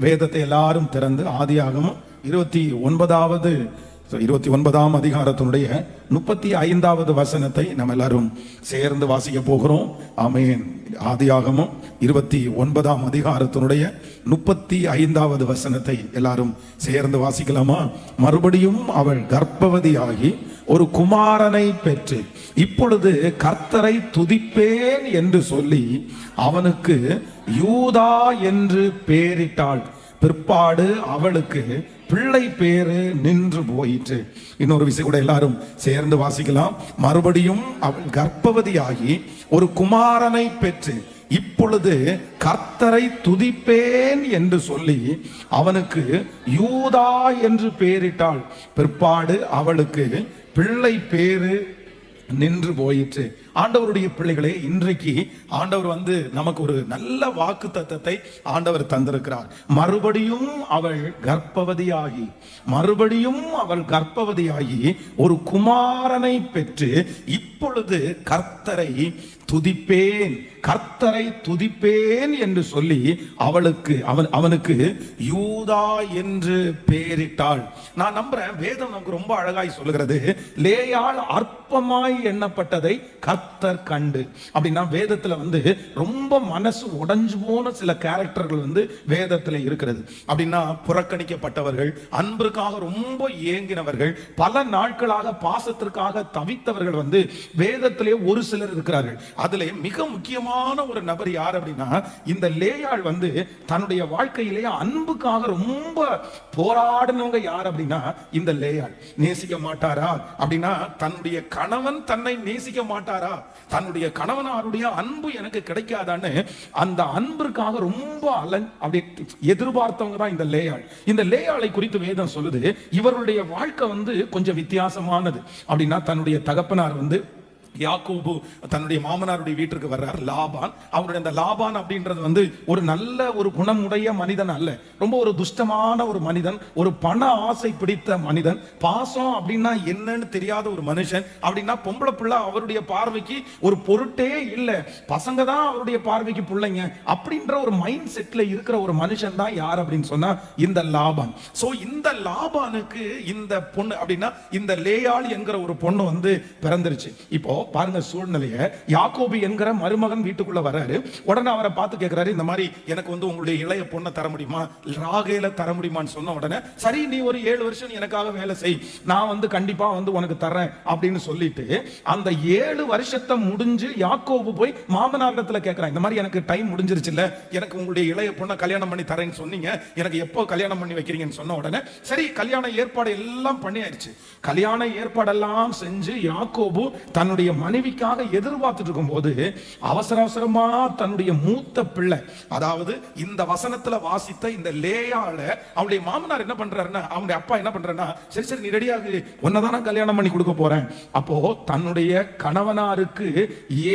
வேதத்தை எல்லாரும் திறந்து ஆதியாகமம் 29ஆம் அதிகாரத்தினுடைய 35வது வசனத்தை நம்ம எல்லாரும் சேர்ந்து வாசிக்க போகிறோம். ஆமென். ஆதியாகமம் 29ஆம் அதிகாரத்தினுடைய 35வது வசனத்தை எல்லாரும் சேர்ந்து வாசிக்கலாமா? மறுபடியும் அவள் கர்ப்பவதியாகி ஒரு குமாரனை பெற்று இப்பொழுது கர்த்தரை துதிப்பேன் என்று சொல்லி அவனுக்கு யூதா என்று பெயரிட்டாள். பிற்பாடு அவளுக்கு பிள்ளை பேரு நின்று போயிற்று. இன்னொரு விஷயம் கூட எல்லாரும் சேர்ந்து வாசிக்கலாம். மறுபடியும் அவள் கர்ப்பவதியாகி ஒரு குமாரனை பெற்று இப்பொழுது கர்த்தரை துதிப்பேன் என்று சொல்லி அவனுக்கு யூதா என்று பெயரிட்டாள். பிற்பாடு அவளுக்கு பிள்ளை பேரு நின்று போயிற்று. ஆண்டவருடைய பிள்ளைகளே, இன்றைக்கு ஆண்டவர் நமக்கு ஒரு நல்ல வாக்கு தத்தத்தை ஆண்டவர் தந்திருக்கிறார். மறுபடியும் அவள் கர்ப்பவதியாகி ஒரு குமாரனை பெற்று இப்பொழுது கர்த்தரை துதிப்பேன் என்று சொல்லி அவனுக்கு யூதா என்று பெயரிட்டாள். நான் நம்புறேன், வேதம் நமக்கு ரொம்ப அழகாய் சொல்லுகிறது. லேயாள் அற்பமாய் எண்ணப்பட்டதை கர்த்தர் கண்டு. அப்படின்னா வேதத்துல ரொம்ப மனசு உடைஞ்சு போன சில கேரக்டர்கள் வேதத்துல இருக்கிறது. அப்படின்னா புறக்கணிக்கப்பட்டவர்கள், அன்பிற்காக ரொம்ப ஏங்கினவர்கள், பல நாட்களாக பாசத்திற்காக தவித்தவர்கள் வேதத்திலே ஒரு சிலர் இருக்கிறார்கள். அதுல மிக முக்கியமான ஒரு நபர் யார் அப்படின்னா, இந்த லேயாள் தன்னுடைய வாழ்க்கையிலே அன்புக்காக ரொம்ப போராடினவங்க யார் அப்படின்னா இந்த லேயாள். நேசிக்க மாட்டாரா அப்படின்னா, தன்னுடைய கணவன் தன்னை நேசிக்க மாட்டாரா, தன்னுடைய கணவனாருடைய அன்பு எனக்கு கிடைக்காதான்னு அந்த அன்பிற்காக ரொம்ப அப்படி எதிர்பார்த்தவங்க தான் இந்த லேயாள். இந்த லேயாளை குறித்து வேதம் சொல்லுது, இவருடைய வாழ்க்கை கொஞ்சம் வித்தியாசமானது. அப்படின்னா தன்னுடைய தகப்பனார் யாக்கோபு தன்னுடைய மாமனாருடைய வீட்டிற்கு வர்றார் லாபான். அவருடைய அந்த லாபான் அப்படின்றது ஒரு நல்ல ஒரு குணமுடைய மனிதன் அல்ல, ரொம்ப ஒரு துஷ்டமான ஒரு மனிதன், ஒரு பண ஆசை பிடித்த மனிதன், பாசம் அப்படின்னா என்னன்னு தெரியாத ஒரு மனுஷன். அப்படின்னா பொம்பளை பிள்ளை அவருடைய பார்வைக்கு ஒரு பொருட்டே இல்லை, பசங்க தான் அவருடைய பார்வைக்கு பிள்ளைங்க அப்படின்ற ஒரு மைண்ட் செட்ல இருக்கிற ஒரு மனுஷன் தான் யார் அப்படின்னு சொன்னா இந்த லாபான். சோ இந்த லாபானுக்கு இந்த பொண்ணு அப்படின்னா இந்த லேயாள் என்கிற ஒரு பொண்ணு பிறந்துருச்சு. இப்போ பாருங்க சூழ்நிலைய. யாக்கோபு என்கிற மருமகன் வீட்டுக்குள்ள வர்றாரு. உடனே அவரை பார்த்து கேட்கிறாரு, இந்த மாதிரி எனக்கு உங்களுடைய இளைய பொண்ணை தர முடியுமா, ராகேல தர முடியுமான்னு சொன்ன உடனே, சரி நீ ஒரு 7 வருஷம் எனக்காக வேலை செய், நான் கண்டிப்பா உனக்கு தரேன் அப்படின்னு சொல்லிட்டு அந்த 7 வருஷத்தை முடிஞ்சு யாக்கோபு போய் மாமனாரிடத்துல கேட்கிறான், இந்த மாதிரி எனக்கு டைம் முடிஞ்சிருச்சு இல்ல, எனக்கு உங்களுடைய இளைய பொண்ணை கல்யாணம் பண்ணி தரேன்னு சொன்னீங்க, எனக்கு எப்போ கல்யாணம் பண்ணி வைக்கிறீங்கன்னு சொன்ன உடனே, சரி கல்யாண ஏற்பாடு எல்லாம் பண்ணி ஆயிடுச்சு. கல்யாண ஏற்பாடெல்லாம் செஞ்சு யாக்கோபு தன்னுடைய மனைவிக்காக எதிர்பார்த்துட்டு இருக்கும் போது அவசரமா தன்னுடைய மூத்த பிள்ளை, அதாவது இந்த வசனத்துல வாசித்த இந்த லேயாள அவளுடைய மாமனார் என்ன பண்றாருன்னா, அவனுடைய அப்பா என்ன பண்றாருன்னா, சரி நீ ரெடியாகு, உன்னதான கல்யாணம் பண்ணி கொடுக்க போறேன். அப்போ தன்னுடைய கணவனாருக்கு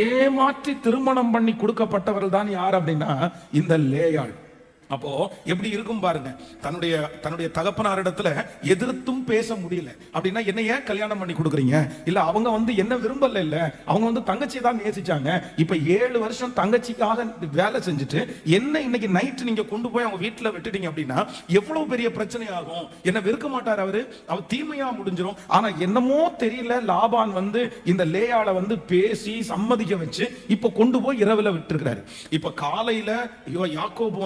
ஏமாற்றி திருமணம் பண்ணி கொடுக்கப்பட்டவர்கள் தான் யார் அப்படின்னா இந்த லேயாள். அப்போ எப்படி இருக்கும் பாருங்க, தன்னுடைய தகப்பனாரிடத்துல எதிர்த்தும் பேச முடியல. அப்படின்னா என்ன ஏன் கல்யாணம் பண்ணி கொடுக்குறீங்க, இல்ல அவங்க என்ன விரும்பல, இல்ல அவங்க தங்கச்சியை தான் நேசிச்சாங்க, இப்ப 7 வருஷம் தங்கச்சிக்காக வேலை செஞ்சுட்டு என்ன இன்னைக்கு நைட் நீங்க கொண்டு போய் அவங்க வீட்டுல விட்டுட்டீங்க அப்படின்னா எவ்வளவு பெரிய பிரச்சனை ஆகும், என்ன வெறுக்க மாட்டார் அவர் தீமையா முடிஞ்சிடும். ஆனா என்னமோ தெரியல, லாபான் இந்த லேயாளை பேசி சம்மதிக்க வச்சு இப்ப கொண்டு போய் இரவுல விட்டுருக்கிறாரு. இப்ப காலையில யாக்கோபு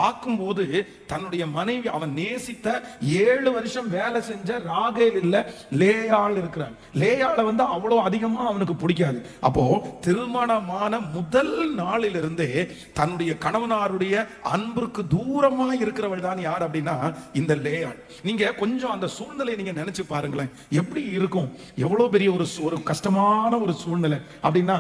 பார்க்கும்போது தன்னுடைய மனைவி, அவன் நேசித்த 7 வருஷம் வேலை செஞ்ச ராகேல் இல்ல லேயாள் இருக்கிறான். லேயாளை அவ்வளவு அதிகமா அவனுக்கு பிடிக்காது. அப்போ திருமணமான முதல் நாளிலிருந்தே தன்னுடைய கணவனாருடைய அன்பிற்கு தூரமா இருக்கிறவள் தான் யார் அப்படின்னா இந்த லேயாள். நீங்க கொஞ்சம் அந்த சூழ்நிலை நீங்க நினைச்சு பாருங்களேன், எப்படி இருக்கும், எவ்வளவு பெரிய ஒரு கஷ்டமான ஒரு சூழ்நிலை. அப்படின்னா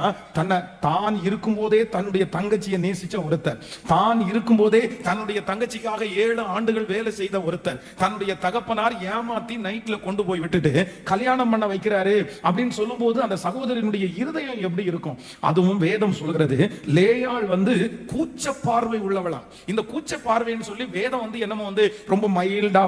தான் இருக்கும் போதே தன்னுடைய தங்கச்சியை நேசிச்ச ஒருத்தர், தான் இருக்கும் போதே தன்னுடைய தங்கச்சிக்காக 7 ஆண்டுகள் வேலை செய்த ஒருத்தர், தன்னுடைய தகப்பனார் ஏமாத்தி நைட்ல கொண்டு போய் விட்டுட்டு கல்யாணம் பண்ண வைக்கிறாரு அப்படின்னு சொல்லும் போது அந்த சகோதரனுடைய இருதயம் எப்படி இருக்கும். அதுவும் வேதம் சொல்கிறது, லேயாள் கூச்ச பார்வை உள்ளவளாம். இந்த கூச்ச பார்வைன்னு சொல்லி வேதம் என்னமோ ரொம்ப மைல்டா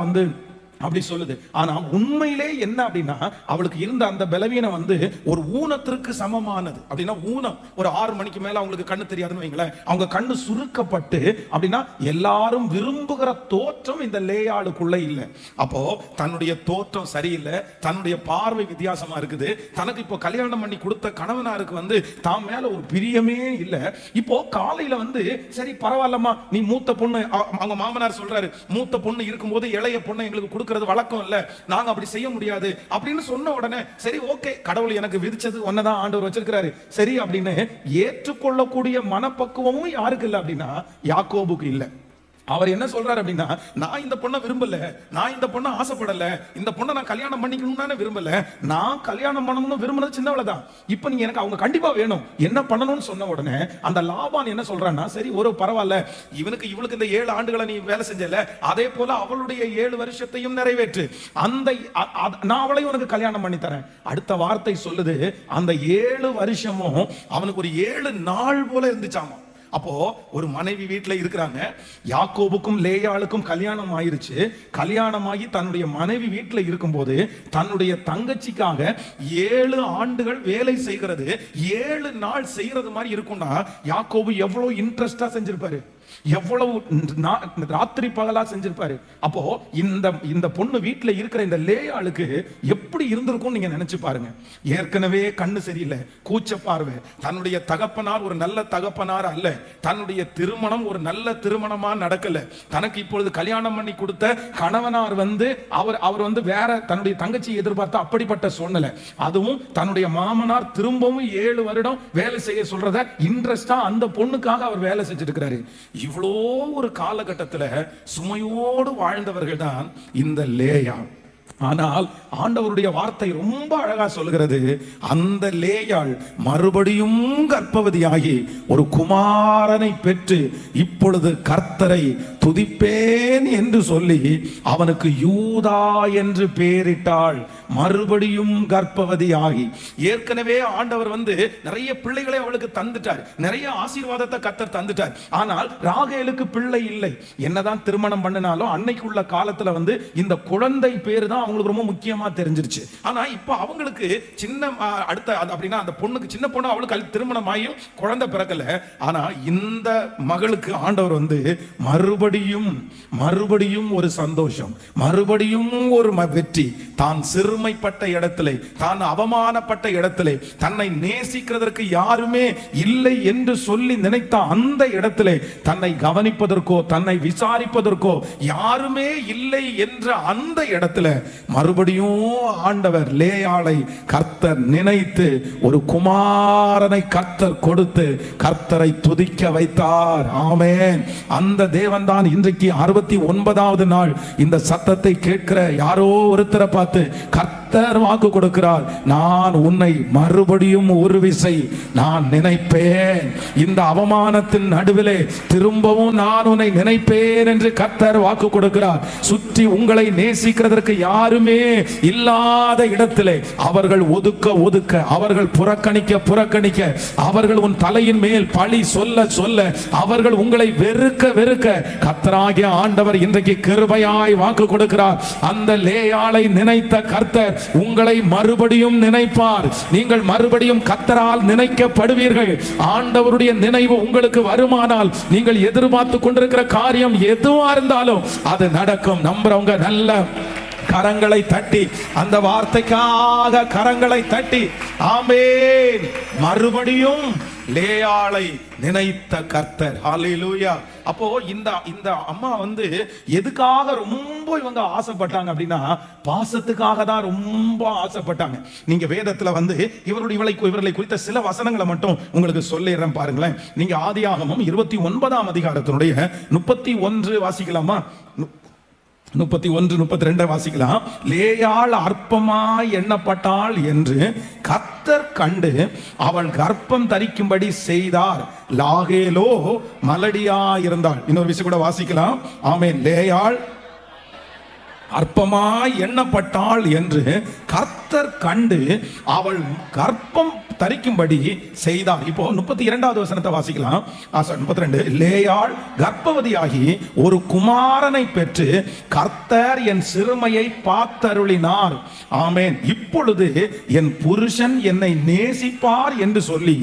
அப்படி சொல்லுது. ஆனா உண்மையிலே என்ன அப்படின்னா, அவளுக்கு இருந்த அந்த பலவீனம் வந்து ஒரு ஊனத்திற்கு சமமானது. அப்படின்னா ஊனம், ஒரு 6 மணிக்கு மேல அவங்களுக்கு கண்ணு தெரியாதுன்னு வைங்களேன், அவங்க கண்ணு சுருக்கப்பட்டு அப்படின்னா எல்லாரும் விரும்புகிற தோற்றம் இந்த லேயாளுக்குள்ள இல்லை. அப்போ தன்னுடைய தோற்றம் சரியில்லை, தன்னுடைய பார்வை வித்தியாசமா இருக்குது, தனக்கு இப்போ கல்யாணம் பண்ணி கொடுத்த கணவனாருக்கு வந்து தான் மேல ஒரு பிரியமே இல்லை. இப்போ காலையில வந்து சரி பரவாயில்லம்மா, நீ மூத்த பொண்ணு, அவங்க மாமனார் சொல்றாரு, மூத்த பொண்ணு இருக்கும்போது இளைய பொண்ணு எங்களுக்கு கொடுக்க வழக்கம் இல்ல, நாங்க அப்படி செய்ய முடியாது அப்படின்னு சொன்ன உடனே சரி ஓகே, கடவுள் எனக்கு விதிச்சது ஒன்னதான் ஆண்டவர் வச்சிருக்கிறாரு சரி அப்படின்னு ஏற்றுக்கொள்ளக்கூடிய மனப்பக்குவமும் யாருக்கு இல்லை அப்படின்னா யாக்கோபுக்கு இல்லை. அவர் என்ன சொல்றாரு அப்படின்னா, நான் இந்த பொண்ணை விரும்பல, நான் இந்த பொண்ணை ஆசைப்படல, இந்த பொண்ணை நான் கல்யாணம் பண்ணிக்கணும்னு விரும்பல, நான் கல்யாணம் பண்ணணும்னு விரும்புறது சின்னவளதான், இப்ப நீங்க எனக்கு அவங்க கண்டிப்பா வேணும், என்ன பண்ணணும்னு சொன்ன உடனே அந்த லாபான் என்ன சொல்றான்னா, சரி ஒரு பரவாயில்ல, இவளுக்கு இந்த 7 ஆண்டுகளை நீ வேலை செஞ்சல, அதே போல அவளுடைய 7 வருஷத்தையும் நிறைவேற்று, அந்த நான் அவளையும் உனக்கு கல்யாணம் பண்ணி தரேன். அடுத்த வார்த்தை சொல்லுது, அந்த 7 வருஷமும் அவனுக்கு ஒரு 7 நாள் போல இருந்துச்சாமா. அப்போ ஒரு மனைவி வீட்டில் இருக்கிறாங்க, யாக்கோபுக்கும் லேயாளுக்கும் கல்யாணம் ஆயிருச்சு. கல்யாணமாகி தன்னுடைய மனைவி வீட்டில் இருக்கும்போது தன்னுடைய தங்கச்சிக்காக 7 ஆண்டுகள் வேலை செய்கிறது, 7 நாள் செய்யறது மாதிரி இருக்கும்னா யாக்கோபு எவ்வளவு இன்ட்ரெஸ்டா செஞ்சிருப்பாரு, எவ்வளவு ராத்திரி பகலா செஞ்சிருப்பாரு. அப்போ இந்த பொண்ணு வீட்டுல இருக்கிற இந்த லேயாளுக்கு எப்படி இருந்திருக்கும் நீங்க நினைச்சு பாருங்க. ஏற்கனவே கண்ணு சரியில்லை, கூச்ச பார்வை, தன்னுடைய தகப்பனார் ஒரு நல்ல தகப்பனார் அல்ல, தன்னுடைய திருமணம் ஒரு நல்ல திருமணமா நடக்கல, தனக்கு இப்பொழுது கல்யாணம் பண்ணி கொடுத்த கணவனார் வந்து அவர் வந்து வேற தன்னுடைய தங்கச்சி எதிர்பார்த்த அப்படிப்பட்ட சூழ்நிலை, அதுவும் தன்னுடைய மாமனார் திரும்பவும் 7 வருடம் வேலை செய்ய சொல்றத இன்ட்ரெஸ்டா அந்த பொண்ணுக்காக அவர் வேலை செஞ்சுட்டு இருக்கிறாரு. இவ்வளோ ஒரு காலகட்டத்தில் சுமையோடு வாழ்ந்தவர்கள் தான் இந்த லேயா. ஆனால் ஆண்டவருடைய வார்த்தை ரொம்ப அழகா சொல்கிறது, அந்த லேயாள் மறுபடியும் கர்ப்பவதியாகி ஒரு குமாரனை பெற்று இப்பொழுது கர்த்தரை துதிப்பேன் என்று சொல்லி அவனுக்கு யூதா என்று பெயரிட்டாள். மறுபடியும் கர்ப்பவதியாகி, ஏற்கனவே ஆண்டவர் வந்து நிறைய பிள்ளைகளை அவளுக்கு தந்துட்டார், நிறைய ஆசீர்வாதத்தை கர்த்தர் தந்துட்டார். ஆனால் ராகேலுக்கு பிள்ளை இல்லை. என்னதான் திருமணம் பண்ணினாலும் அன்னைக்குள்ள காலத்துல வந்து இந்த குழந்தை பேரு தான் அவங்களுக்கு ரொம்ப முக்கியமா தெரிஞ்சிருச்சு. ஆனா இப்ப அவங்களுக்கு சின்ன அடுத்த அப்படின்னா அந்த பொண்ணுக்கு, சின்ன பொண்ணு, அவளுக்கு திருமணம் ஆகியும் குழந்தை பிறக்கல. ஆனா இந்த மகளுக்கு ஆண்டவர் வந்து மறுபடியும் ஒரு சந்தோஷம், மறுபடியும் ஒரு வெற்றி. தான் சிறுமைப்பட்ட இடத்திலே, தான் அவமானப்பட்ட இடத்திலே, தன்னை நேசிக்கிறதற்கு யாருமே இல்லை என்று சொல்லி நினைத்த அந்த இடத்திலே தன்னை கவனிப்பதற்கோ தன்னை விசாரிப்பதற்கோ யாருமே இல்லை என்ற அந்த இடத்துல மறுபடியும் ஆண்டவர் லேயாளை கர்த்தர் நினைத்து ஒரு குமாரனை கர்த்தர் கொடுத்து கர்த்தரை துதிக்க வைத்தார். ஆமென். அந்த தேவன் தான் இன்றைக்கு 69வது நாள் இந்த சத்தத்தை கேட்கிற யாரோ ஒருத்தரை பார்த்து கர்த்தர் வாக்கு கொடுக்கிறார், நான் உன்னை மறுபடியும் ஒரு விசை நான் நினைப்பேன், இந்த அவமானத்தின் நடுவிலே திரும்பவும் நான் உன்னை நினைப்பேன் என்று கர்த்தர் வாக்கு கொடுக்கிறார். சுற்றி உங்களை நேசிக்கிறதற்கு யாருமே இல்லாத இடத்திலே அவர்கள் ஒதுக்க, அவர்கள் புறக்கணிக்க, அவர்கள் உன் தலையின் மேல் பழி சொல்ல, அவர்கள் உங்களை வெறுக்க கர்த்தராகிய ஆண்டவர் இன்றைக்கு கிருபையாய் வாக்கு கொடுக்கிறார். அந்த லேயாளை நினைத்த கர்த்தர் உங்களை மறுபடியும் நினைப்பார். நீங்கள் மறுபடியும் கர்த்தரால் நினைக்கப்படுவீர்கள். ஆண்டவருடைய நினைவு உங்களுக்கு வருமானால் நீங்கள் எதிர்பார்த்து கொண்டிருக்கிற காரியம் எதுவா இருந்தாலும் அது நடக்கும். நம்புறவங்க நல்ல கரங்களை தட்டி, அந்த வார்த்தைக்காக கரங்களை தட்டி ஆமென். மறுபடியும் லேயாளை நினைத்த கர்த்தர். ஹல்லேலூயா. அப்போ இந்த அம்மா வந்து எதுக்காக ரொம்ப இவங்க ஆசைப்பட்டாங்க அப்படின்னா பாசத்துக்காக தான் ரொம்ப ஆசைப்பட்டாங்க. நீங்க வேதத்துல வந்து இவர்களை குறித்த சில வசனங்களை மட்டும் உங்களுக்கு சொல்லிடுறேன் பாருங்களேன். நீங்க ஆதியாகமம் 29ஆம் அதிகாரத்தினுடைய 31 வாசிக்கலாமா? 31, 32 வாசிக்கலாம். லேயாள் அற்பமாய் எண்ணப்பட்டாள் என்று கர்த்தர் கண்டு அவள் கர்ப்பம் தரிக்கும்படி செய்தார். லாகேலோ மலடியாயிருந்தாள். இன்னொரு விஷயம் கூட வாசிக்கலாம். ஆமென். லேயாள் அற்பமாய் எண்ணப்பட்டாள் என்று கர்த்தர் கண்டு அவள் கர்ப்பம் தரிக்கும்படி செய்தார். இப்போ 32வது வசனத்தை வாசிக்கலாம். 32. லேயாள் கர்ப்பவதியாகி ஒரு குமாரனை பெற்று கர்த்தர் என் சிறுமையை பார்த்தருளினார். ஆமென். இப்பொழுது என் புருஷன் என்னை நேசிப்பார் என்று சொல்லி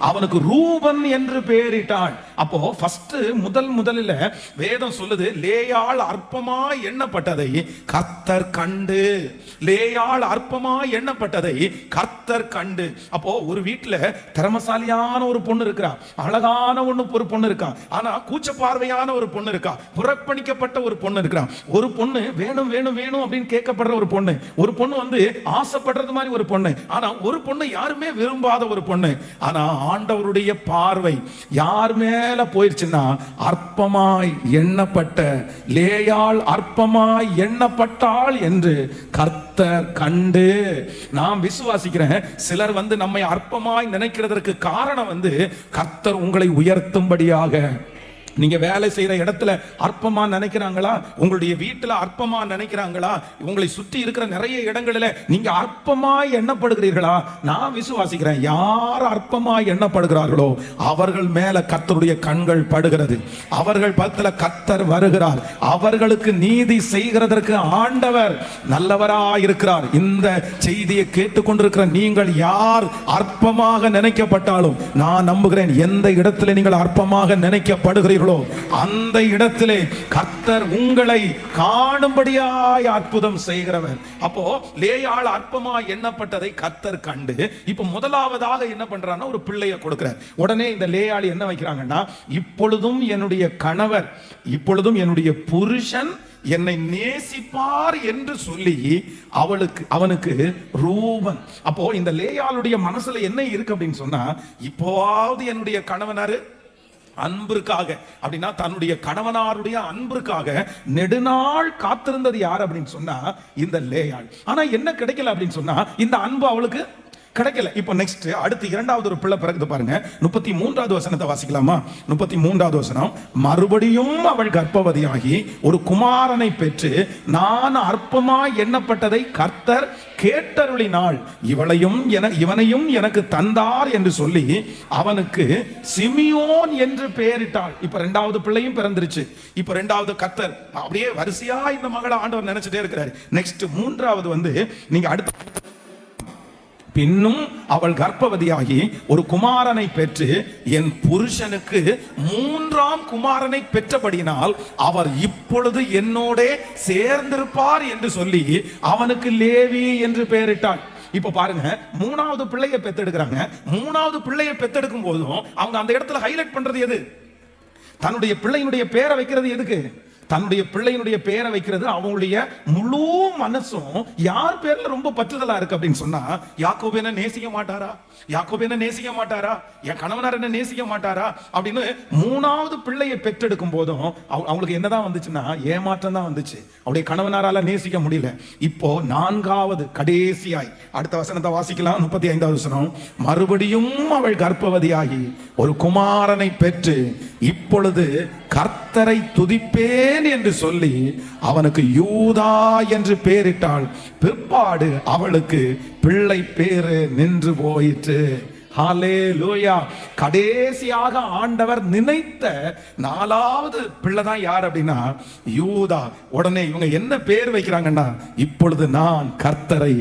அவனுக்கு ரூபன் என்று பெயரிட்டாள். அப்போ ஃபர்ஸ்ட் முதலில் வேதம் சொல்லுது, லேயாள் அற்பமா எண்ணப்பட்டதை கர்த்தர் கண்டு. லேயாள் அற்பமா எண்ணப்பட்டதை கர்த்தர் கண்டு. அப்போ ஒரு வீட்டுல திறமசாலியான ஒரு பொண்ணு இருக்கா, அழகான ஒரு பொண்ணு இருக்கா, ஆனா கூச்ச பார்வையான ஒரு பொண்ணு இருக்கா, புறக்கணிக்கப்பட்ட ஒரு பொண்ணு இருக்கா. ஒரு பொண்ணு வேணும் வேணும் வேணும் அப்படின்னு கேட்கப்படுற ஒரு பொண்ணு, ஒரு பொண்ணு வந்து ஆசைப்படுறது மாதிரி ஒரு பொண்ணு, ஆனா ஒரு பொண்ணு யாருமே விரும்பாத ஒரு பொண்ணு. ஆனா ஆண்டவருடைய பார்வை யார் மேல போயிருச்சுன்னா, அற்பமாய் எண்ணப்பட்ட லேயாள் அற்பமாய் எண்ணப்பட்டாள் என்று கர்த்தர் கண்டு. நான் விசுவாசிக்கிறேன், சிலர் வந்து நம்மை அற்பமாய் நினைக்கிறதற்கு காரணம் வந்து கர்த்தர் உங்களை உயர்த்தும்படியாக. நீங்க வேலை செய்யற இடத்துல அற்பமா நினைக்கிறாங்களா? உங்களுடைய வீட்டுல அற்பமா நினைக்கிறாங்களா? உங்களை சுற்றி இருக்கிற நிறைய இடங்களில் நீங்க அற்பமா எண்ணப்படுகிறீர்களா? நான் விசுவாசிக்கிறேன், யார் அற்பமா எண்ணப்படுகிறார்களோ அவர்கள் மேல கர்த்தருடைய கண்கள் படுகிறது. அவர்கள் பக்கத்துல கர்த்தர் வருகிறார். அவர்களுக்கு நீதி செய்கிறதற்கு ஆண்டவர் நல்லவராய் இருக்கிறார். இந்த செய்தியை கேட்டுக்கொண்டிருக்கிற நீங்கள் யார் அற்பமாக நினைக்கப்பட்டாலும் நான் நம்புகிறேன், எந்த இடத்துல நீங்கள் அற்பமாக நினைக்கப்படுகிறீர்கள் அந்த இடத்திலே கர்த்தர் உங்களை காணும்படியாய் அற்புதம் செய்கிறவர். அப்போ லேயாள் அற்பமா எண்ணப்பட்டதை கர்த்தர் கண்டு இப்ப முதலாவதாக என்ன பண்றான்னா ஒரு பிள்ளையை கொடுக்கிறார். உடனே இந்த லேயாள் என்ன வைக்கிறாங்கன்னா, இப்பொழுதும் என்னுடைய கணவர், இப்பொழுதும் என்னுடைய புருஷன் என்னை நேசிப்பார் என்று சொல்லி அவனுக்கு ரூபன். அப்போ இந்த லேயாளுடைய மனசுல என்ன இருக்கு அப்படின்னு சொன்னா, இப்போவாவது என்னுடைய கணவனாரு அன்பிற்காக, அப்படின்னா தன்னுடைய கணவனாருடைய அன்பிற்காக நெடுநாள் காத்திருந்தது யார் அப்படின்னு சொன்னா இந்த லேயாள். ஆனா என்ன கிடைக்கல அப்படின்னு சொன்னா, இந்த அன்பு அவளுக்கு கிடைக்கல. இப்போ நெக்ஸ்ட் அடுத்து இரண்டாவது ஒரு பிள்ளை பிறகுது பாருங்க. 33வது வசனத்தை வாசிக்கலாமா? 33வது வசனம். மறுபடியும் அவள் கர்ப்பவதியாகி ஒரு குமாரனை பெற்று நான் அற்பமா எண்ணப்பட்டதை கர்த்தர் கேட்டருளினாள். இவனையும் எனக்கு தந்தார் என்று சொல்லி அவனுக்கு சிமியோன் என்று பெயரிட்டாள். இப்ப இரண்டாவது பிள்ளையும் பிறந்துருச்சு. இப்ப இரண்டாவது கர்த்தர் அப்படியே வரிசையா இந்த மகளை ஆண்டவர் நினைச்சிட்டே இருக்கிறார். நெக்ஸ்ட் மூன்றாவது வந்து நீங்க அடுத்த, பின்னும் அவள் கர்ப்பவதியாகி ஒரு குமாரனை பெற்று என் புருஷனுக்கு மூன்றாம் குமாரனை பெற்றபடியினால் அவர் இப்பொழுது என்னோட சேர்ந்திருப்பார் என்று சொல்லி அவனுக்கு லேவி என்று பெயரிட்டாள். இப்ப பாருங்க, மூணாவது பிள்ளையை பெத்தெடுக்கிறாங்க. மூணாவது பிள்ளையை பெத்தெடுக்கும் போதும் அவங்க அந்த இடத்துல ஹைலைட் பண்றது எது? தன்னுடைய பிள்ளையினுடைய பேரை வைக்கிறது எதுக்கு? தன்னுடைய பிள்ளையினுடைய பேரை வைக்கிறது அவங்களுடைய முழு மனசும் யார் பேர்ல ரொம்ப பற்றுதலா இருக்கு அப்படின்னு சொன்னா, யாக்கோபு என்ன நேசிக்க மாட்டாரா, யாக்கோபு என்ன நேசிக்க மாட்டாரா, என் கணவனார் என்ன நேசிக்க மாட்டாரா அப்படின்னு மூணாவது பிள்ளையை பெற்றெடுக்கும் போதும் அவங்களுக்கு என்னதான் வந்துச்சுன்னா ஏமாற்றம் தான் வந்துச்சு. அவருடைய கணவனாரால நேசிக்க முடியல. இப்போ நான்காவது கடைசியாய் அடுத்த வசனத்தை வாசிக்கலாம். 35வது வசனம். மறுபடியும் அவள் கர்ப்பவதியாகி ஒரு குமாரனை பெற்று இப்பொழுது கர்த்தரை துதிப்பேன் என்று சொல்லி அவனுக்கு யூதா என்று பெயரிட்டாள். பிற்பாடு அவளுக்கு பிள்ளை பேரு நின்று போயிற்று. ஹல்லேலூயா. கடைசியாக ஆண்டவர் நினைத்த நாலாவது பிள்ளை தான் யார் அப்படின்னா யூதா. உடனே இவங்க என்ன பேர் வைக்கிறாங்கன்னா, இப்பொழுது நான் கர்த்தரை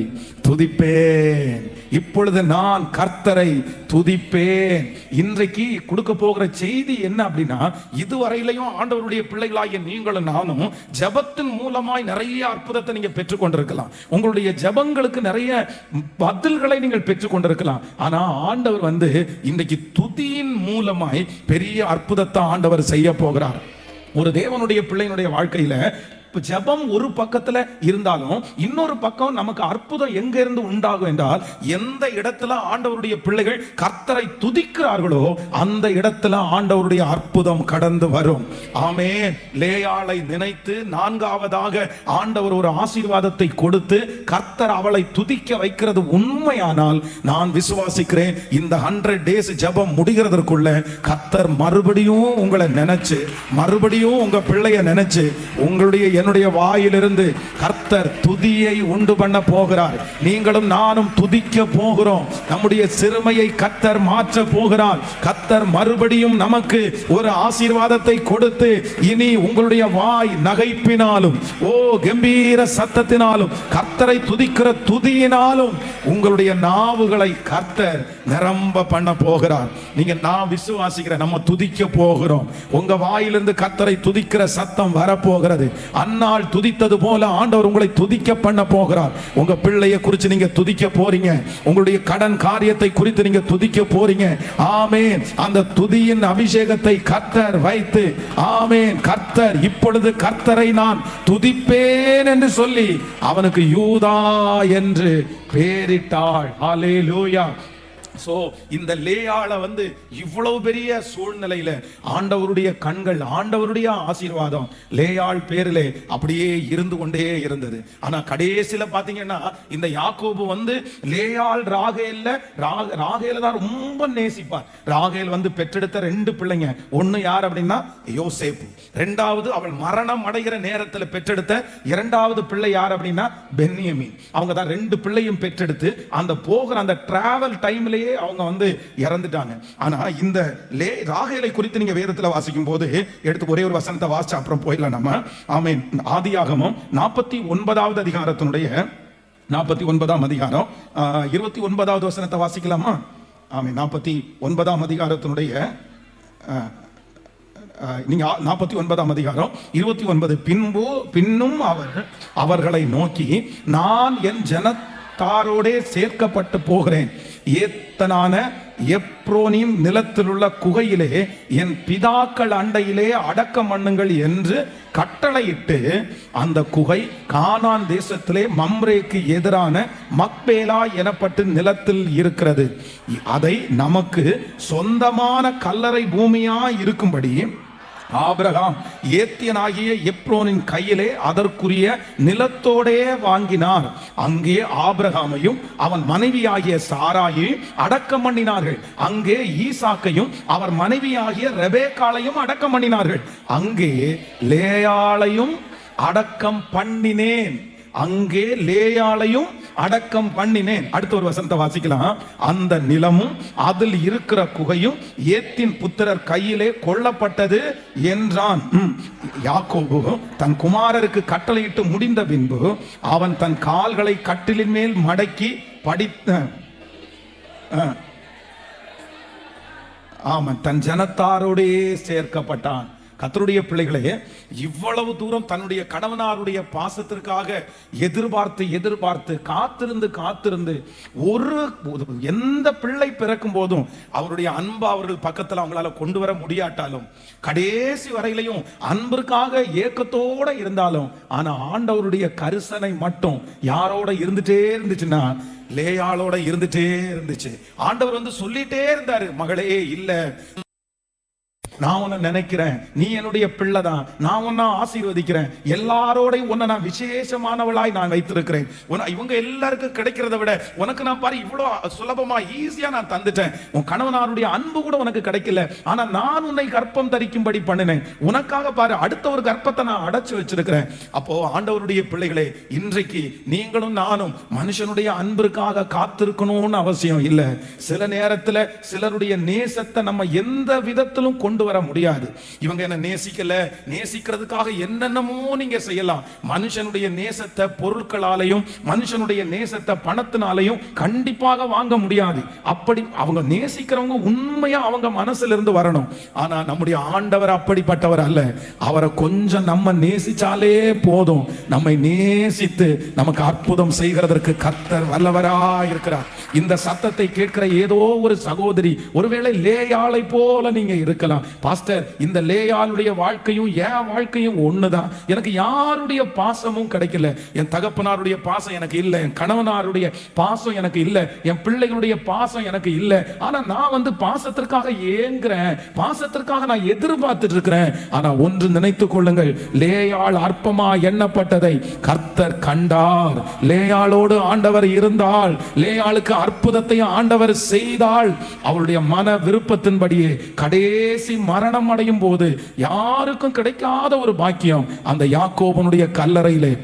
துதிப்பேன், இப்பொழுது நான் கர்த்தரை துதிப்பேன். இன்றைக்கு கொடுக்க போகிற செய்தி என்ன அப்படின்னா, இதுவரையிலையும் ஆண்டவருடைய பிள்ளைகளாகிய நீங்களும் நானும் ஜெபத்தின் மூலமாய் நிறைய அற்புதத்தை நீங்க பெற்றுக் கொண்டிருக்கலாம். உங்களுடைய ஜெபங்களுக்கு நிறைய பதில்களை நீங்கள் பெற்றுக் கொண்டிருக்கலாம். ஆனா ஆண்டவர் வந்து இன்றைக்கு துதியின் மூலமாய் பெரிய அற்புதத்தை ஆண்டவர் செய்ய போகிறார். ஒரு தேவனுடைய பிள்ளையினுடைய வாழ்க்கையில ஜெபம் ஒரு பக்கத்துல இருந்தாலும் இன்னொரு பக்கம் நமக்கு அற்புதம் எங்க இருந்து உண்டாகும் என்றால், எந்த இடத்துல ஆண்டவருடைய பிள்ளைகள் கர்த்தரை துதிக்கிறார்களோ அந்த இடத்துல ஆண்டவருடைய அற்புதம் கடந்து வரும். ஆமென். லேயாளை நினைத்து நான்காவதாக ஆண்டவர் ஒரு ஆசீர்வாதத்தை கொடுத்து கர்த்தர் அவளை துதிக்க வைக்கிறது உண்மையானால், நான் விசுவாசிக்கிறேன் இந்த 100 days ஜெபம் முடிகிறதற்குள்ள கர்த்தர் மறுபடியும் உங்களை நினைச்சு, மறுபடியும் உங்க பிள்ளைய நினைச்சு உங்களுடைய என்னுடைய வாயிலிருந்து கர்த்தர் துதியை உண்டு பண்ண போகிறார். நீங்களும் நானும் துதிக்க போகிறோம். நம்முடைய சிறுமையை கர்த்தர் மாற்ற போகிறார். கர்த்தர் மறுபடியும் நமக்கு ஒரு ஆசீர்வாதத்தை கொடுத்து இனி உங்களுடைய வாய் நகைப்பினாலும் கம்பீர சத்தத்தினாலும் கர்த்தரை துதிக்கிற துதியினாலும் உங்களுடைய நாவுகளை கர்த்தர் நிரம்ப பண்ண போகிறார். நீங்க நான் விசுவாசிக்கிற நம்ம துதிக்க போகிறோம். உங்க வாயிலிருந்து கர்த்தரை துதிக்கிற சத்தம் வரப்போகிறது. அன்னாள் துதித்தது போல ஆண்டவர் உங்களை துதிக்க பண்ண போகிறார். உங்க பிள்ளையை குறித்து நீங்க துதிக்க போறீங்க. உங்களுடைய கடன் காரியத்தை குறித்து நீங்க துதிக்க போறீங்க. ஆமென். அந்த துதியின் அபிஷேகத்தை கர்த்தர் வைத்து ஆமென். கர்த்தர் இப்பொழுது கர்த்தரை நான் துதிப்பேன் என்று சொல்லி அவனுக்கு யூதா என்று பெயரிட்டாள். ஹல்லேலூயா. சோ இந்த லேயாள இவ்வளவு பெரிய சூழ்நிலையில ஆண்டவருடைய கண்கள், ஆண்டவருடைய ஆசீர்வாதம் லேயாள் பேரிலே அப்படியே இருந்து கொண்டே இருந்தது. ஆனா கடைசியில பாத்தீங்கன்னா இந்த யாக்கோபு லேயாள் ராகேல தான் ரொம்ப நேசிப்பார். ராகேல் பெற்றெடுத்த 2 பிள்ளைங்க. ஒண்ணு யார் அப்படின்னா யோசேப்பு. 2வது அவள் மரணம் அடைகிற நேரத்தில் பெற்றெடுத்த 2வது பிள்ளை யார் அப்படின்னா பென்யமீன். அவங்க தான் 2 பிள்ளையும் பெற்றெடுத்து அந்த போகிற அந்த டிராவல் டைம்லயே அவங்க இறந்துட்டாங்க. ஆனா இந்த ராகேலை குறித்து நீங்க வேதத்துல வாசிக்கும் போது எடுத்து ஒரே ஒரு வசனத்தை வாசிச்சு அப்புறம் போயிடலாம் நம்ம. ஆமென். ஆதியாகமம் 49வது அதிகாரத்தினுடைய 49ஆம் அதிகாரம் 29வது வசனத்தை வாசிக்கலாமா? ஆமென். 49ஆம் அதிகாரத்தினுடைய நீங்க 49ஆம் அதிகாரம் 29. பின்னும் அவர்களை நோக்கி, நான் என் ஜனத்தாரோடே சேர்க்கப்பட்டு போகிறேன். ஏத்தனான எப்ரோனின் நிலத்தில் உள்ள குகையிலே என் பிதாக்கள் அண்டையிலே அடக்கம் பண்ணுங்கள் என்று கட்டளையிட்டு அந்த குகை கானான் தேசத்திலே மம்ரேக்கு எதிரான மக்பேலா எனப்பட்டு நிலத்தில் இருக்கிறது. அதை நமக்கு சொந்தமான கல்லறை பூமியா இருக்கும்படி ஆபிரகாம் ஏத்தியனாகிய எப்ரோனின் கையிலே அதற்குரிய நிலத்தோடே வாங்கினார். அங்கே ஆபிரகாமையும் அவன் மனைவியாகிய சாராயையும் அடக்கம் பண்ணினார்கள். அங்கே ஈசாக்கையும் அவர் மனைவியாகிய ரெபேக்காளையும் அடக்கம் பண்ணினார்கள். அங்கே லேயாளையும் அடக்கம் பண்ணினேன். அங்கே லேயாளையும் அடக்கம் பண்ணினேன். அடுத்த ஒரு வசனத்தை வாசிக்கலாம். அந்த நிலமும் அதில் இருக்கிற குகையும் ஏத்தின் புத்திரர் கையிலே கொல்லப்பட்டது என்றான். யாக்கோபு தன் குமாரருக்கு கட்டளையிட்டு முடிந்த பின்பு அவன் தன் கால்களை கட்டிலின் மேல் மடக்கி தன் ஜனத்தாரோடே சேர்க்கப்பட்டான். கர்த்தருடைய பிள்ளைகளே, இவ்வளவு தூரம் தன்னுடைய கணவனாருடைய பாசத்திற்காக எதிர்பார்த்து காத்திருந்து எந்த பிள்ளை பிறக்கும் போதும் அவருடைய அன்பு அவர்கள் பக்கத்தில் அவங்களால கொண்டு வர முடியாட்டாலும் கடைசி வரையிலையும் அன்பிற்காக ஏக்கத்தோட இருந்தாலும் ஆனா ஆண்டவருடைய கரிசனை மட்டும் யாரோட இருந்துட்டே இருந்துச்சுன்னா லேயாளோட இருந்துட்டே இருந்துச்சு. ஆண்டவர் சொல்லிட்டே இருந்தாரு, மகளே இல்ல, நான் உன்னை நினைக்கிறேன், நீ என்னுடைய பிள்ளைதான், நான் உன்னை ஆசீர்வதிக்கிறேன், எல்லாரோடையும் உன்னை நான் விசேஷமானவளாய் நான் வைத்திருக்கிறேன். இவங்க எல்லாருக்கும் கிடைக்கிறத விட உனக்கு நான் பாரு இவ்வளவு சுலபமா ஈஸியா நான் தந்துட்டேன். உன் கணவனாருடைய அன்பு கூட உனக்கு கிடைக்கல, ஆனா நான் உன்னை கர்ப்பம் தரிக்கும்படி பண்ணினேன். உனக்காக பாரு அடுத்த ஒரு கர்ப்பத்தை நான் அடைச்சு வச்சிருக்கிறேன். அப்போ ஆண்டவருடைய பிள்ளைகளே, இன்றைக்கு நீங்களும் நானும் மனுஷனுடைய அன்பிற்காக காத்திருக்கணும்னு அவசியம் இல்லை. சில நேரத்துல சிலருடைய நேசத்தை நம்ம எந்த விதத்திலும் கொண்டு வர முடியாது. இவங்க என்ன நேசிக்கிறதுக்காக என்னென்னமோ நீங்க செய்யலாம். மனுஷனுடைய நேசத்தை பொருட்களாலையும் மனுஷனுடைய நேசத்தை பணத்தினாலையும் கண்டிப்பாக வாங்க முடியாது. அப்படி அவங்க நேசிக்கிறவங்க உண்மையா அவங்க மனசுல இருந்து வரணும். ஆனா நம்முடைய ஆண்டவர் அப்படிப்பட்டவர் அல்ல. அவரை கொஞ்சம் நம்ம நேசிச்சாலே போதும், நம்மை நேசித்து நமக்கு அற்புதம் செய்கிறதற்கு கர்த்தர் வல்லவரா இருக்கிறார். இந்த சத்தத்தை கேட்கிற ஏதோ ஒரு சகோதரி ஒருவேளை லேயாளை போல நீங்க இருக்கலாம். பாஸ்டர், இந்த லேயாளுடைய வாழ்க்கையும் என் வாழ்க்கையும் ஒண்ணுதான், எனக்கு யாருடைய பாசமும் கிடைக்கல, என் தகப்பனாருடைய பாசம் எனக்கு இல்லை, என் கணவனாருடைய பாசம் எனக்கு இல்லை, என் பிள்ளைகளுடைய பாசம் எனக்கு இல்லை. ஆனா நான் பாசத்திற்காக ஏங்குறேன், பாசத்திற்காக நான் எதிர்பார்த்துட்டு இருக்கிறேன். ஆனா ஒன்று நினைத்துக் கொள்ளுங்கள், லேயாள் அற்பமா எண்ணப்பட்டதை கர்த்தர் கண்டார். லேயாளோடு ஆண்டவர் இருந்தால், லேயாளுக்கு அற்புதத்தை ஆண்டவர் செய்தால், அவளுடைய மன விருப்பத்தின்படியே கடைசி மரணம் அடையும் போது யாருக்கும் கிடைக்காத ஒரு பாக்கியம் அந்த யாக்கோபனுடைய கல்லறையிலே,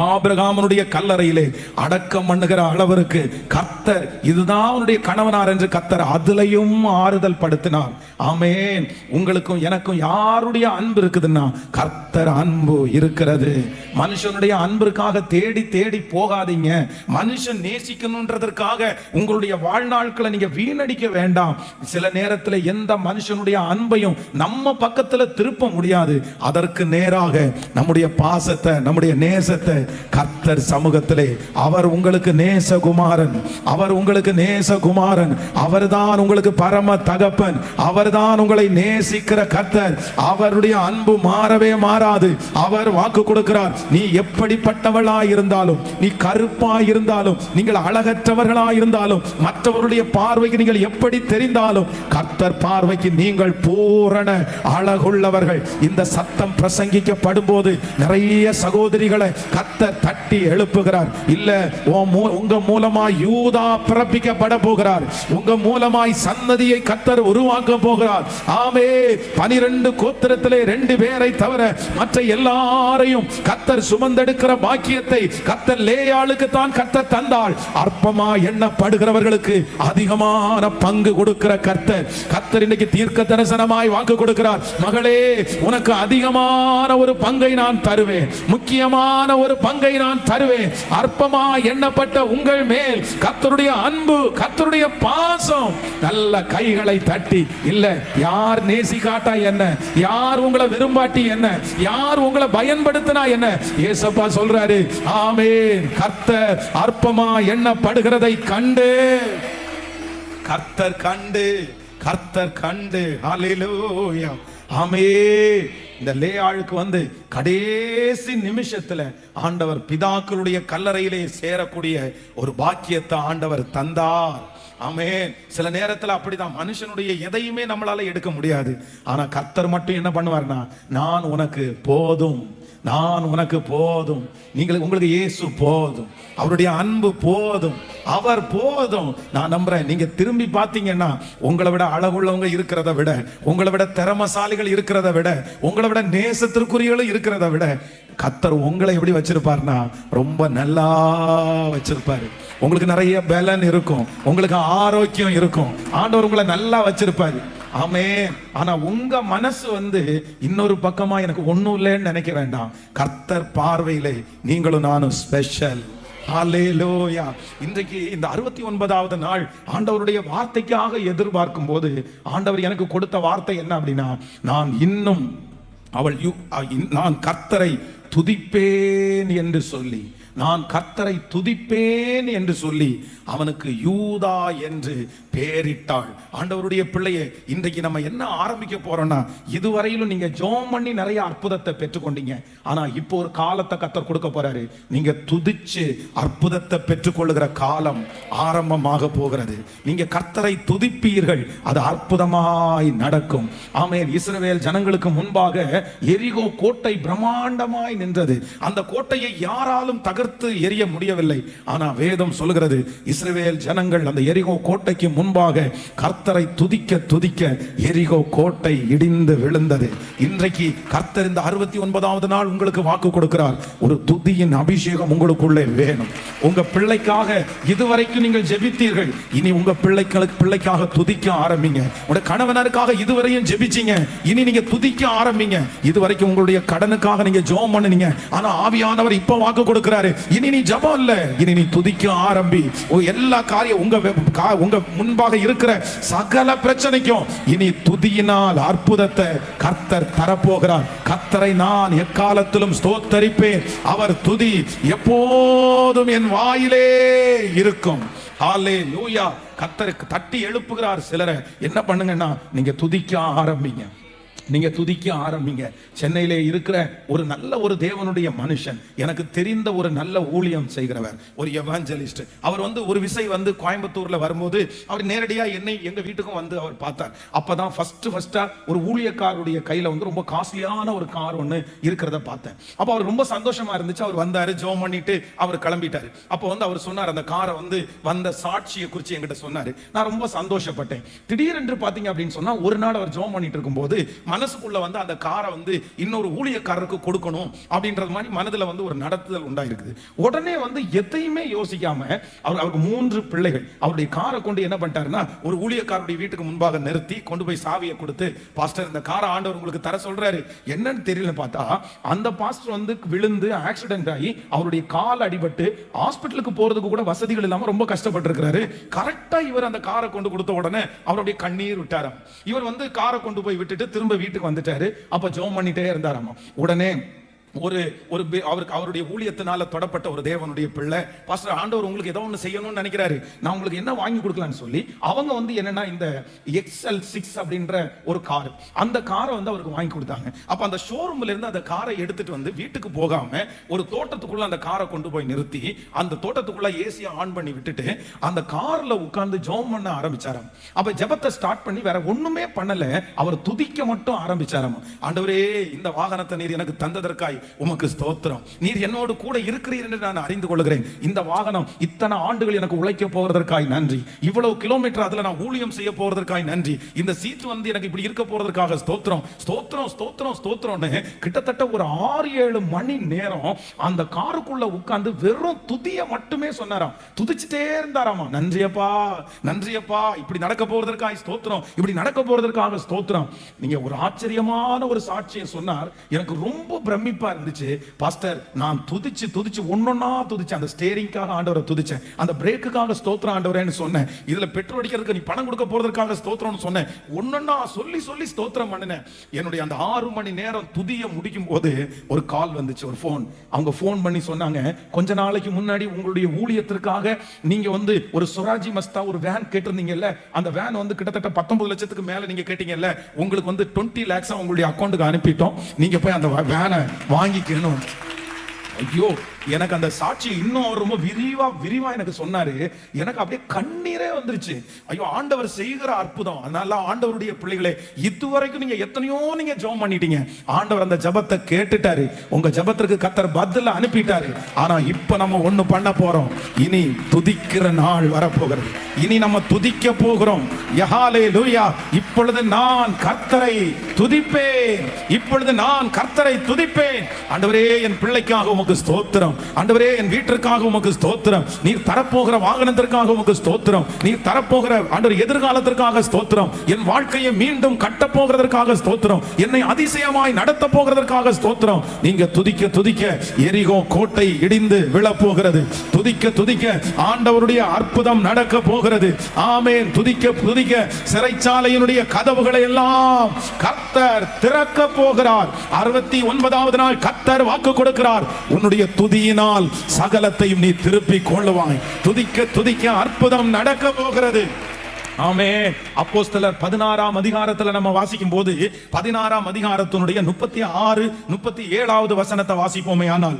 ஆபிரகாமனுடைய கல்லறையிலே அடக்கம் பண்ணுகிற அளவிற்கு கர்த்தர் இதுதான் அவனுடைய கணவனார் என்று கர்த்தர் அதிலையும் ஆறுதல் படுத்தினார். ஆமென். உங்களுக்கும் எனக்கும் யாருடைய அன்பு இருக்குதுன்னா கர்த்தர் அன்பு இருக்கிறது. மனுஷனுடைய அன்பிற்காக தேடி தேடி போகாதீங்க. மனுஷன் நேசிக்கணுன்றதற்காக உங்களுடைய வாழ்நாட்களை நீங்க வீணடிக்க வேண்டாம். சில நேரத்தில் எந்த மனுஷனுடைய அன்பையும் நம்ம பக்கத்துல திருப்ப முடியாது. அதற்கு நேராக நம்முடைய பாசத்தை, நம்முடைய நேசத்தை கர்த்தர் சமூகத்திலே, அவர் உங்களுக்கு நேசகுமாரன், அவர் உங்களுக்கு நேசகுமாரன், அவர்தான் உங்களுக்கு பரம தகப்பன், அவர்தான் உங்களை நேசிக்கிற கர்த்தர். அவருடைய அன்பு மாறவே மாறாது. அவர் வாக்கு கொடுக்கிறார், நீ எப்படிப்பட்டவளாய் இருந்தாலும், நீ கருப்பாய் இருந்தாலும், நீங்கள் அழகற்றவர்களாய் இருந்தாலும், மற்றவருடைய பார்வைக்கு நீங்கள் எப்படி தெரிந்தாலும், கர்த்தர் பார்வைக்கு நீங்கள் பூரண அழகுள்ளவர்கள். இந்த சத்தம் பிரசங்கிக்கப்படும் போது நிறைய சகோதரிகளை கர்த்தர் தட்டி எழுப்புகிறார். இல்ல, உங்க மூலமாய் யூதா பிறப்பிக்கப்பட போகிறார், உங்க மூலமாய் சன்னதியை கர்த்தர் உருவாக்க போகிறார். ஆமே. 12 கோத்திரத்திலே 2 பேரை தவிர மற்ற எல்லாரையும் கர்த்தர் சுமந்தெடுக்கிற பாக்கியத்தை கர்த்தர் லேயாளுக்கு தான் கர்த்தர் தந்தாள். அற்பமா எண்ணப்படுகிறவர்களுக்கு அதிகமான பங்கு கொடுக்கிற கர்த்தர். கர்த்தர் இன்னைக்கு தீர்க்க தரிசனமாய் வாக்கு கொடுக்கிறார். மகளே, உனக்கு அதிகமான ஒரு பங்கை நான் தருவேன், முக்கியமான ஒரு பங்கை நான் தருவேன். அற்பமா எண்ணப்பட்ட உங்கள் மேல் கர்த்தருடைய அன்பு, கர்த்தருடைய பாசம். நல்ல கைகளை தட்டி, இல்ல யார் நேசிக்காட்டா என்ன, யார் உங்களை விரும்பாட்டி என்ன, யார் உங்களை பயன்படுத்தினா என்ன, ஏசப்பா சொல்றாரு. ஆமென். கர்த்தர் அற்பமா எண்ணப்படுகிறதை கண்டு, கர்த்தர் கண்டு, கர்த்தர் கண்டு. ஹல்லேலூயா. ஆமே. இந்த லேயாளுக்கு வந்து கடைசி நிமிஷத்துல ஆண்டவர் பிதாக்களுடைய கல்லறையிலே சேரக்கூடிய ஒரு பாக்கியத்தை ஆண்டவர் தந்தார். ஆமென். சில நேரத்துல அப்படிதான், மனுஷனுடைய எதையுமே நம்மளால எடுக்க முடியாது. ஆனா கர்த்தர் மட்டும் என்ன பண்ணுவார்னா, நான் உனக்கு போதும், நான் உனக்கு போதும், உங்களுக்கு இயேசு போதும், அவருடைய அன்பு போதும், அவர் போதும். நான் நம்புறேன், நீங்க திரும்பி பார்த்தீங்கன்னா உங்களை விட அழகுள்ளவங்க இருக்கிறத விட, உங்களை விட திறமசாலிகள் இருக்கிறத விட, உங்களை விட நேசத்திற்குரியவர்கள் இருக்கிறத விட கர்த்தர் உங்களை எப்படி வச்சிருப்பார்னா ரொம்ப நல்லா வச்சிருப்பாரு. உங்களுக்கு நிறைய பலன் இருக்கும், உங்களுக்கு ஆரோக்கியம் இருக்கும், ஆண்டவர் உங்களை நல்லா வச்சிருப்பாரு. ஆமே. ஆனா உங்க மனசு வந்து இன்னொரு பக்கமா எனக்கு ஒண்ணும் இல்லைன்னு நினைக்க வேண்டாம். கர்த்தர் பார்வையிலே நீங்களும் நானும் ஸ்பெஷல். ஹல்லேலூயா. இன்றைக்கு இந்த 69வது நாள் ஆண்டவருடைய வார்த்தைக்காக எதிர்பார்க்கும் போது ஆண்டவர் எனக்கு கொடுத்த வார்த்தை என்ன அப்படின்னா, நான் இன்னும் நான் கர்த்தரை துதிப்பேன் என்று சொல்லி, நான் கர்த்தரை துதிப்பேன் என்று சொல்லி அவனுக்கு யூதா என்று பெயரிட்டாள். ஆண்டவருடைய பிள்ளையே, இன்றைக்கு நம்ம என்ன ஆரம்பிக்க போறோம்னா, இதுவரையிலும் நீங்க ஜெபம் பண்ணி நிறைய அற்புதத்தை பெற்றுக்கொண்டீங்க. ஆனா இப்போ ஒரு காலத்தை கர்த்தர் கொடுக்க போறாரு. நீங்க துதிச்சு அற்புதத்தை பெற்றுக்கொள்ளுகிற காலம் ஆரம்பமாக போகிறது. நீங்க கர்த்தரை துதிப்பீர்கள், அது அற்புதமாய் நடக்கும். ஆமென். இஸ்ரவேல் ஜனங்களுக்கு முன்பாக எரிகோ கோட்டை பிரம்மாண்டமாய் நின்றது. அந்த கோட்டையை யாராலும் தகர்த்து எரிய முடியவில்லை. ஆனா வேதம் சொல்லுகிறது, இஸ்ரவேல் ஜனங்கள் அந்த எரிகோ கோட்டைக்கு முன்பாக கர்த்தரை துதிக்க துதிக்க எரிகோ கோட்டை இடிந்து விழுந்தது. இன்றைக்கு கர்த்தர் இந்த 69வது நாள் உங்களுக்கு வாக்கு கொடுக்கிறார். ஒரு துதியின் அபிஷேகம் உங்களுக்குள்ளே வேணும். உங்க பிள்ளைக்காக இதுவரைக்கும் நீங்கள் ஜெபித்தீர்கள், இனி உங்க பிள்ளைக்காக துதிக்க ஆரம்பிங்க. உங்க கணவனருக்காக இதுவரையும் ஜெபிச்சீங்க, இனி நீங்க துதிக்க ஆரம்பிங்க. இதுவரைக்கும் உங்களுடைய கடனுக்காக நீங்க ஜெபம் பண்ணுனீங்க, ஆனா ஆவியானவர் இப்ப வாக்கு கொடுக்கிறாரு, இனி நீ ஜெபம் இல்ல, இனி நீ துதிக்க ஆரம்பி. எல்லா காரியம் உங்க முன்பாக இருக்கிற சகல பிரச்சனைக்கும் இனி துதியினால் அற்புதத்தை கர்த்தர் தரப்போகிறார். கர்த்தரை நான் எக்காலத்திலும் ஸ்தோத்தரிப்பேன், அவர் துதி எப்போதும் என் வாயிலே இருக்கும். ஹல்லேலூயா. கர்த்தருக்கு தட்டி எழுப்புகிறார். சிலரை என்ன பண்ணுங்கன்னா, நீங்க துதிக்க ஆரம்பிங்க. நீங்க துதிக்க ஆரம்பிங்க. சென்னையிலே இருக்கிற ஒரு நல்ல ஒரு தேவனுடைய மனுஷன், எனக்கு தெரிந்த ஒரு நல்ல ஊழியம் செய்கிறவர், ஒரு எவாஞ்சலிஸ்ட். அவர் ஒரு விசை கோயம்புத்தூர்ல வரும்போது அவர் நேரடியா என்னை எங்க வீட்டுக்கும் அவர் பார்த்தார். அப்பதான் ஃபர்ஸ்டா ஒரு ஊழியக்காரருடைய கையில ரொம்ப காஸ்ட்லியான ஒரு கார் ஒன்று இருக்கிறத பார்த்தேன். அப்ப அவர் ரொம்ப சந்தோஷமா இருந்துச்சு. அவர் வந்தாரு, ஜெபம் பண்ணிட்டு அவர் கிளம்பிட்டாரு. அப்போ அவர் சொன்னார், அந்த காரை வந்த சாட்சியை குறித்து என்கிட்ட சொன்னாரு. நான் ரொம்ப சந்தோஷப்பட்டேன். திடீரென்று பாத்தீங்க அப்படின்னு சொன்னா, ஒரு நாள் அவர் ஜெபம் பண்ணிட்டு இருக்கும்போது மனசுக்குள்ள அந்த காரை இன்னொரு ஊழியக்காரருக்கு கொடுக்கணும் அப்படின்றது மாதிரி மனதுல ஒரு நடத்துதல் உண்டாயிருக்குது. உடனே எதையுமே யோசிக்காம அவருக்கு 3 பிள்ளைகள், அவருடைய காரை கொண்டு என்ன பண்ணிட்டாருன்னா, ஒரு ஊழியக்காரருடைய வீட்டுக்கு முன்பாக நிறுத்தி கொண்டு போய் சாவியை கொடுத்து, பாஸ்டர் இந்த காரை ஆண்டவர் உங்களுக்கு தர சொல்றாரு. என்னன்னு தெரியல பார்த்தா அந்த பாஸ்டர் விழுந்து ஆக்சிடென்ட் ஆகி அவருடைய கால் அடிபட்டு ஹாஸ்பிட்டலுக்கு போறதுக்கு கூட வசதிகள் இல்லாம ரொம்ப கஷ்டப்பட்டு இருக்கிறாரு. கரெக்டா இவர் அந்த காரை கொண்டு கொடுத்த உடனே அவருடைய கண்ணீர் விட்டாராம். இவர் காரை கொண்டு போய் விட்டுட்டு திரும்ப வீட்டுக்கு வந்துட்டாரு. அப்ப ஜெபம் பண்ணிட்டே இருந்தாராமா. உடனே அவருடைய ஊழியத்தினால தொடப்பட்ட ஒரு தேவனுடைய பிள்ளை, பாஸ்டர் ஆண்டவர் உங்களுக்கு ஏதோ ஒன்று செய்யணும்னு நினைக்கிறாரு, நான் உங்களுக்கு என்ன வாங்கி கொடுக்கலாம்னு சொல்லி அவங்க என்னன்னா இந்த XL6 அப்படின்ற ஒரு கார், அந்த காரை அவருக்கு வாங்கி கொடுத்தாங்க. அப்ப அந்த ஷோரூம்ல இருந்து அந்த காரை எடுத்துட்டு வீட்டுக்கு போகாம ஒரு தோட்டத்துக்குள்ள அந்த காரை கொண்டு போய் நிறுத்தி அந்த தோட்டத்துக்குள்ள ஏசியை ஆன் பண்ணி விட்டுட்டு அந்த கார்ல உட்கார்ந்து ஜெபம் பண்ண ஆரம்பிச்சாராம். அப்ப ஜெபத்தை ஸ்டார்ட் பண்ணி வேற ஒண்ணுமே பண்ணல, அவர் துதிக்க மட்டும் ஆரம்பிச்சாராம். ஆண்டவரே, இந்த வாகனத்தை நீர் எனக்கு தந்ததற்காய் உமக்கு ஸ்தோத்திரம். நீர் என்னோடு கூட இருக்கிறீர் என்று நான் அறிந்து கொள்கிறேன். இந்த வாகனம் இத்தனை ஆண்டுகள் எனக்கு உழைக்க போவதற்காய் நன்றி. இவ்வளவு கிலோமீட்டர் அதுல நான் ஊழியம் செய்ய போவதற்காய் நன்றி. இந்த சீட் எனக்கு இப்படி இருக்க போவதற்காக ஸ்தோத்திரம் ஸ்தோத்திரம் ஸ்தோத்திரம் ஸ்தோத்திரம்னு கிட்டத்தட்ட ஒரு 6-7 மணி நேரம் அந்த காருக்குள்ள உட்கார்ந்து வெறும் துதிய மட்டுமே சொன்னாராம். துதிச்சுட்டே இருந்தாராமா. நன்றியப்பா நன்றியப்பா, இப்படி நடக்க போவதற்காக ஸ்தோத்திரம், இப்படி நடக்க போவதற்காக ஸ்தோத்திரம். நீங்க ஒரு ஆச்சரியமான ஒரு சாட்சியை சொன்னார். எனக்கு ரொம்ப பிரமிப்பா இருந்துச்சு. பாஸ்டர், நான் துதிச்சு ஒன்னொன்னா துதிச்சேன். அந்த ஸ்டீரிங்காக ஆண்டவரை துதிச்சேன், அந்த பிரேக்குக்காக ஸ்தோத்திரம் ஆண்டவரேன்னு சொன்னேன், இதுல பெட்ரோல் அடிக்கிறதுக்கு நீ பணம் கொடுக்க போறதுக்காக ஸ்தோத்திரம்னு சொன்னேன். ஒன்னொன்னா சொல்லி ஸ்தோத்திரம் பண்ணினேன். என்னுடைய அந்த 6 மணி நேரம் துதிய முடிக்கும் போது ஒரு கால் வந்துச்சு, ஒரு போன். அவங்க போன் பண்ணி சொன்னாங்க, கொஞ்ச நாளைக்கு முன்னாடி உங்களுடைய ஊழியத்திற்காக நீங்க ஒரு சுராஜி மஸ்தா ஒரு வேன் கேட்டிருந்தீங்கல்ல, அந்த வேன் கிட்டத்தட்ட 19 லட்சத்துக்கு மேல நீங்க கேட்டீங்கல்ல, உங்களுக்கு 20 lakhs உங்களுடைய அக்கௌண்ட்டுக்கு அனுப்பிட்டோம், நீங்க போய் அந்த வேனை வாங்கிக்கணும். ஐயோ, எனக்கு அந்த சாட்சி இன்னும் ரொம்ப விரிவா எனக்கு சொன்னாரு. எனக்கு அப்படியே கண்ணீரே வந்துருச்சு. ஐயோ, ஆண்டவர் செய்கிற அற்புதம். அதனால ஆண்டவருடைய பிள்ளைகளே, இதுவரைக்கும் நீங்க எத்தனையோ ஜெபம் பண்ணிட்டீங்க, ஆண்டவர் அந்த ஜெபத்தை கேட்டுட்டாரு, உங்க ஜெபத்திற்கு கர்த்தர் பதில் அனுப்பிட்டாரு. ஆனா இப்ப நம்ம ஒண்ணு பண்ண போறோம். இனி துதிக்கிற நாள் வரப்போகிறது. இனி நம்ம துதிக்க போகிறோம். ஹல்லேலூயா. இப்பொழுது நான் கர்த்தரை துதிப்பேன், இப்பொழுது நான் கர்த்தரை துதிப்பேன். ஆண்டவரே, என் பிள்ளைக்காக உமக்கு ஸ்தோத்திரம். ஆண்டவரே, என் வீட்டிற்காக உமக்கு ஸ்தோத்திரம். நீர் தரப்போகிற வாகனத்திற்காக உமக்கு ஸ்தோத்திரம். நீர் தரப்போகிற ஆண்டவர் எதிர்காலத்திற்காக ஸ்தோத்திரம். என் வாழ்க்கையை மீண்டும் கட்ட போகிறதற்காக ஸ்தோத்திரம். என்னை அதிசயமாய் நடத்த போகிறதற்காக ஸ்தோத்திரம். நீங்க துதிக்க துதிக்க எரிகோ கோட்டை இடிந்து விழப்போகிறது. துதிக்க துதிக்க ஆண்டவருடைய அற்புதம் நடக்க போகிறது. ஆமென். துதிக்க துதிக்க சிறைச்சாலையினுடைய கதவுகளை எல்லாம் கர்த்தர் திறக்க போகிறார். 69வது நாள் கர்த்தர் வாக்கு கொடுக்கிறார், உன்னுடைய துதியினால் சகலத்தையும் நீ திருப்பிக் கொள்ளுவாய். துதிக்க துதிக்க அற்புதம் நடக்க போகிறது. ஆமென். அப்போஸ்தலர் 16ஆம் அதிகாரத்துல நம்ம வாசிக்கும் போது 16ஆம் அதிகாரத்தினுடைய 36, 37வது வசனத்தை வாசிப்போமே. ஆனால்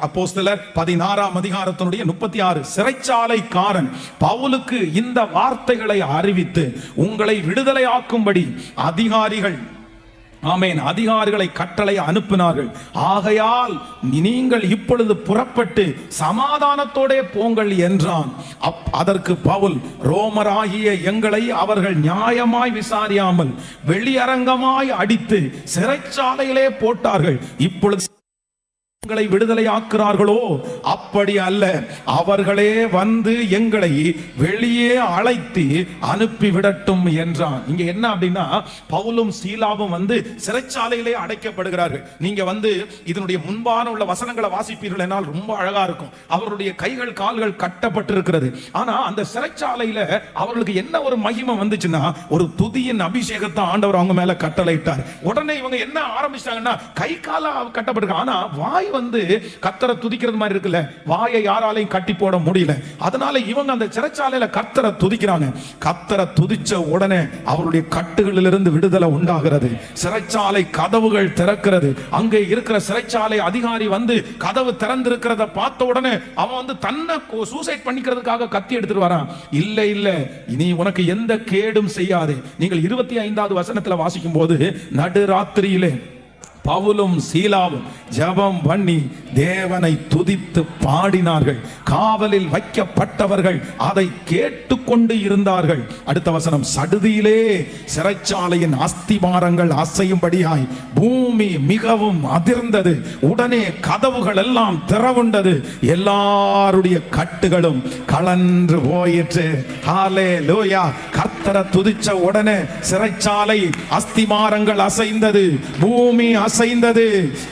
அப்போஸ்தலர் 16ஆம் அதிகாரத்தினுடைய 36, சிறைச்சாலைக்காரன் பவுலுக்கு இந்த வார்த்தைகளை அறிவித்து உங்களை விடுதலை ஆக்கும்படி அதிகாரிகளை கட்டளை அனுப்பினார்கள். ஆகையால் நீங்கள் இப்பொழுது புறப்பட்டு சமாதானத்தோட போங்கள் என்றான். அதற்கு பவுல், ரோமராகிய எங்களை அவர்கள் நியாயமாய் விசாரியாமல் வெளியரங்கமாய் அடித்து சிறைச்சாலையிலே போட்டார்கள். இப்பொழுது எங்களை விடுதலை ஆக்குறார்களோ? அப்படி அல்ல, அவர்களே வந்து எங்களை வெளியே அழைத்து அனுப்பிவிடட்டும் என்றான். இங்க என்ன அப்படின்னா, பவுலும் சீலாவும் சிறைச்சாலையிலே அடைக்கப்படுகிறார்கள். நீங்க இதனுடைய முன்பான உள்ள வசனங்களை வாசிப்பீர்கள் என்றால் ரொம்ப அழகா இருக்கும். அவருடைய கைகள் கால்கள் கட்டப்பட்டிருக்கிறது. ஆனா அந்த சிறைச்சாலையில அவர்களுக்கு என்ன ஒரு மகிமை வந்துச்சுன்னா, ஒரு துதியின் அபிஷேகத்தை ஆண்டவர் அவங்க மேல கட்டளையிட்டார். உடனே இவங்க என்ன ஆரம்பிச்சாங்கன்னா, கை கால கட்டப்பட்டிருக்க, ஆனா வாய் கர்த்தரை துதிக்கிறது மாதிரி இருக்குல்ல, வாயை யாராலையும் கட்டி போட முடியல. அதனால இவங்க அந்த சிறைச்சாலையில கர்த்தரை துதிக்கிறாங்க. கர்த்தரை துதிச்ச உடனே அவருடைய கட்டுகளிலிருந்து விடுதலை உண்டாகிறது. சிறைச்சாலை கதவுகள் திறக்கிறது. அங்கே இருக்கிற சிறைச்சாலை அதிகாரி கதவு திறந்திருக்கிறத பார்த்த உடனே அவன் தன்னை சூசைட் பண்ணிக்கிறதுக்காக கத்தி எடுத்துட்டு வரான். இல்ல இல்ல, இனி உனக்கு எந்த கேடும் செய்யாது. நீங்கள் 25வது வசனத்துல வாசிக்கும் போது, நடுராத்திரியிலே பவுலும் சீலாவும் ஜெபம் பண்ணி தேவனை துதித்து பாடினார்கள். காவலில் வைக்கப்பட்டவர்கள் அதை கேட்டுக்கொண்டு இருந்தார்கள். அடுத்த வசனம், சடுதியிலே சிறைச்சாலையின் அஸ்திபாரங்கள் அசையும்படியாய் பூமி மிகவும் அதிர்ந்தது. உடனே கதவுகள் எல்லாம் திறவுண்டது. எல்லாருடைய கட்டுகளும் கலன்று போயிற்று. ஹல்லேலூயா. கர்த்தரை துதிச்ச உடனே சிறைச்சாலை அஸ்திபாரங்கள் அசைந்தது, பூமி அசைந்தது,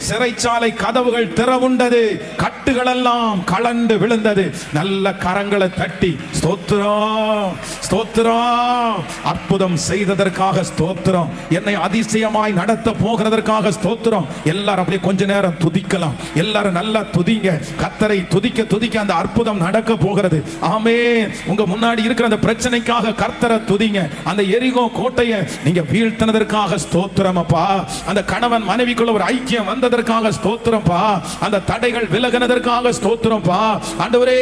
சிறைச்சாலை கதவுகள் திறவுண்டது, கட்டுகள் எல்லாம் கலண்டு விழுந்தது. நல்ல கரங்களை தட்டி ஸ்தோத்திரம் ஸ்தோத்திரம், அற்புதம் செய்ததற்காக ஸ்தோத்திரம், என்னை அதிசயமாய் நடத்த போகிறதற்காக ஸ்தோத்திரம். எல்லாரும் அப்படியே கொஞ்ச நேரம் துதிக்கலாம். எல்லாரும் நல்லா துதிங்க. கர்த்தரை துதிக்க துதிக்க அந்த அற்புதம் நடக்க போகிறது. ஆமென். உங்க முன்னாடி இருக்கிற அந்த பிரச்சனைக்காக கர்த்தரை துதிங்க. அந்த எரிகோ கோட்டையை நீங்க வீழ்த்தினதற்காக ஸ்தோத்திரம் அப்பா. அந்த கணவன் மனைவிக்குள்ள ஒரு ஐக்கியம் வந்ததற்காக ஸ்தோத்திரம்ப்பா. அந்த தடைகள் விலகினதற்காக ஸ்தோத்திரம்ப்பா. ஆண்டவரே,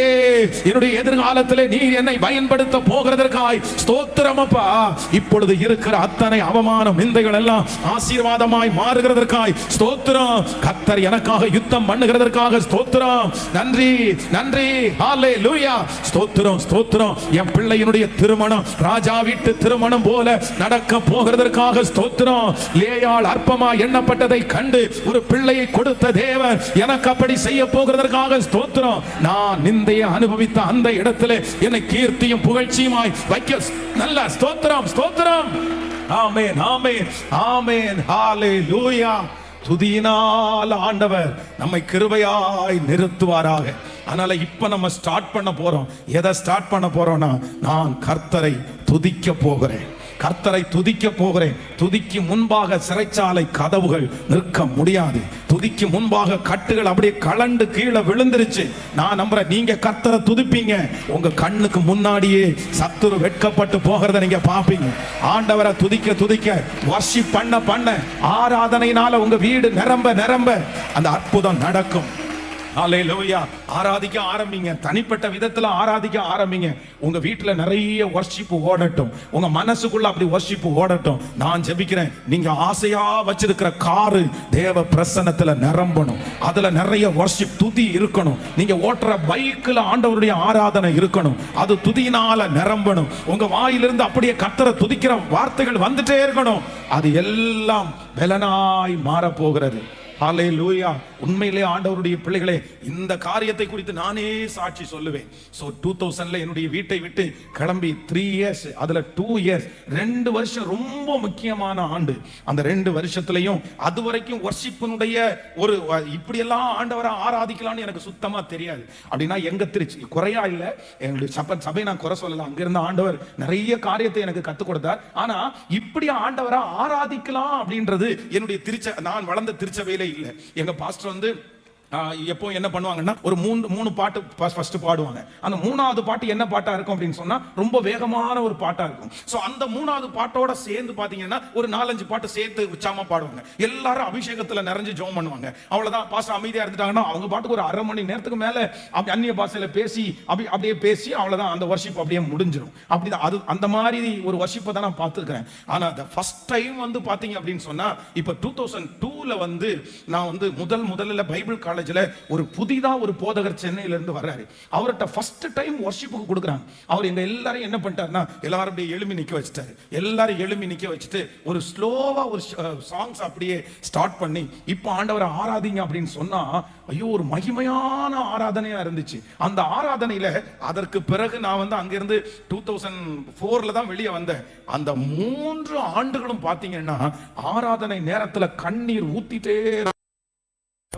என்னுடைய எதிர்காலத்திலே நீர் என்னை பயன்படுத்த போகிறதற்காய் ஸ்தோத்திரமப்பா. இப்பொழுது இருக்கிற அத்தனை அவமானம் நிந்தைகள் எல்லாம் ஆசீர்வாதமாய் மாறுகிறதற்காய் ஸ்தோத்திரம். கர்த்தர் எனக்காக யுத்தம் பண்ணுகிறதற்காக ஸ்தோத்திரம். நன்றி நன்றி. ஹல்லேலூயா. ஸ்தோத்திரம் ஸ்தோத்திரம். என் பிள்ளையினுடைய திருமணம் ராஜா வீட்டு திருமணம் போல நடக்க போகிறதற்காக ஸ்தோத்திரம். லேயாள் அற்பமா எண்ணப்பட்டதை கண்டு ஒரு பிள்ளையை கொடுத்த தேவன் எனக்கு அப்படி செய்ய போகிறதற்காக ஸ்தோத்திரம். நான் நிந்தையை அனுபவித்த அந்த இடத்திலே என்னை கீர்த்தியும் புகழ்ச்சியுமாய் வைக்க நல்ல ஸ்தோத்திரம் ஸ்தோத்திரம். ஆமென் ஆமென் ஆமென். ஹல்லேலூயா. துதியினால் ஆண்டவர் நம்மை கிருபையாய் நிறுத்துவாராக. அதனால இப்ப நம்ம ஸ்டார்ட் பண்ண போறோம். எதை ஸ்டார்ட் பண்ண போறோம்னா, நான் கர்த்தரை துதிக்க போகிறேன், கர்த்தரை துதிக்க போகிறேன். துதிக்கு முன்பாக சிறைச்சாலை கதவுகள் நிற்க முடியாது. துதிக்கு முன்பாக கட்டுகள் அப்படியே கலண்டு கீழே விழுந்துருச்சு. நான் நம்புறேன், நீங்க கர்த்தரை துதிப்பீங்க, உங்க கண்ணுக்கு முன்னாடியே சத்துரு வெட்கப்பட்டு போகிறத நீங்க பாப்பீங்க. ஆண்டவரை துதிக்க துதிக்க, வர்ஷிப் பண்ண பண்ண, ஆராதனையினால உங்க வீடு நிரம்ப நிரம்ப அந்த அற்புதம் நடக்கும். ஹல்லேலூயா. ஆராதிக்க ஆரம்பிங்க. தனிப்பட்ட விதத்துல ஆராதிக்க ஆரம்பிங்க. உங்க வீட்டுல நிறைய வர்ஷிப் ஓடட்டும். உங்க மனசுக்குள்ள அப்படி வர்ஷிப் ஓடட்டும். நான் ஜெபிக்கிறேன், நீங்க ஆசையா வச்சிருக்கிற காரு தேவ பிரசன்னத்துல நிரம்பணும். அதுல நிறைய வர்ஷிப் துதி இருக்கணும். நீங்க ஓட்டுற பைக்ல ஆண்டவருடைய ஆராதனை இருக்கணும். அது துதியினால நிரம்பணும். உங்க வாயிலிருந்து அப்படியே கர்த்தரை துதிக்கிற வார்த்தைகள் வந்துட்டே இருக்கணும். அது எல்லாம் பலனாய் மாற போகிறது. ஹல்லேலூயா. உண்மையிலே ஆண்டவருடைய பிள்ளைகளே, இந்த காரியத்தை குறித்து நானே சாட்சி சொல்லுவேன். சோ 2000ல என்னுடைய வீட்டை விட்டு கிளம்பி 3 இயர்ஸ், அதுல 2 இயர்ஸ், 2 வருஷம் ரொம்ப முக்கியமான ஆண்டு. அந்த 2 வருஷத்துலயும் அது வரைக்கும் வர்ஷிப்பினுடைய ஒரு இப்படி எல்லாம் ஆண்டவரை ஆராதிக்கலாம்னு எனக்கு சுத்தமா தெரியாது. அப்படின்னா எங்க திருச்சி குறையா இல்ல, எங்களுடைய சபை நான் குறை சொல்லலாம். அங்கிருந்த ஆண்டவர் நிறைய காரியத்தை எனக்கு கத்துக் கொடுத்தார். ஆனா இப்படி ஆண்டவரை ஆராதிக்கலாம் அப்படின்றது என்னுடைய நான் வளர்ந்த திருச்சபையில இல்ல. எங்க பாஸ்டர் எப்போ என்ன பண்ணுவாங்கன்னா, ஒரு மூணு பாட்டு ஃபர்ஸ்ட் பாடுவாங்க. அந்த 3வது பாட்டு என்ன பாட்டா இருக்கும் அப்படின்னு சொன்னா, ரொம்ப வேகமான ஒரு பாட்டா இருக்கும். சோ அந்த 3வது பாட்டோட சேர்ந்து பாத்தீங்கன்னா ஒரு 4-5 பாட்டு சேர்த்து உச்சாம பாடுவாங்க. எல்லாரும் அபிஷேகத்துல நிறைஞ்சு ஜெபம் பண்ணுவாங்க. அவ்வளவுதான். பாஸ்டர் அமைதியா இருந்துட்டாங்கன்னா அவங்க பாட்டுக்கு ஒரு 1/2 மணி நேரத்துக்கு மேல அந்நிய பாஷையில பேசி அப்படியே பேசி அவ்வளவுதான், அந்த வர்ஷிப் அப்படியே முடிஞ்சிடும். அப்படிதான். அது அந்த மாதிரி ஒரு வர்ஷிப்பை தான் நான் பார்த்துருக்கிறேன். ஆனா அந்த ஃபர்ஸ்ட் டைம் பாத்தீங்க அப்படின்னு சொன்னா, இப்ப 2002ல நான் முதல்ல பைபிள் காலேஜ் ஒரு புதிதா ஒரு போதகர் சென்னையில இருந்து வர்றாரு. அவர்கிட்ட ஃபர்ஸ்ட் டைம் வர்ஷிப்புக்கு கொடுக்குறாங்க. அவர் எங்க எல்லாரும் என்ன பண்ணிட்டாருன்னா, எல்லாரும் அப்படியே எழுமி நிக்க வச்சுட்டாரு. எல்லாரும் எழுமி நிக்க வச்சுட்டு ஒரு ஸ்லோவா ஒரு சாங்ஸ் அப்படியே ஸ்டார்ட் பண்ணி, இப்ப ஆண்டவரை ஆராதிங்க அப்படின்னு சொன்னா, ஐயோ ஒரு மகிமையான ஆராதனையா இருந்துச்சு. அந்த ஆராதனையில அதற்கு பிறகு நான் அங்கிருந்து 2004ல தான் வெளியே வந்தேன். அந்த 3 ஆண்டுகளும் பாத்தீங்கன்னா ஆராதனை நேரத்துல கண்ணீர் ஊத்திட்டே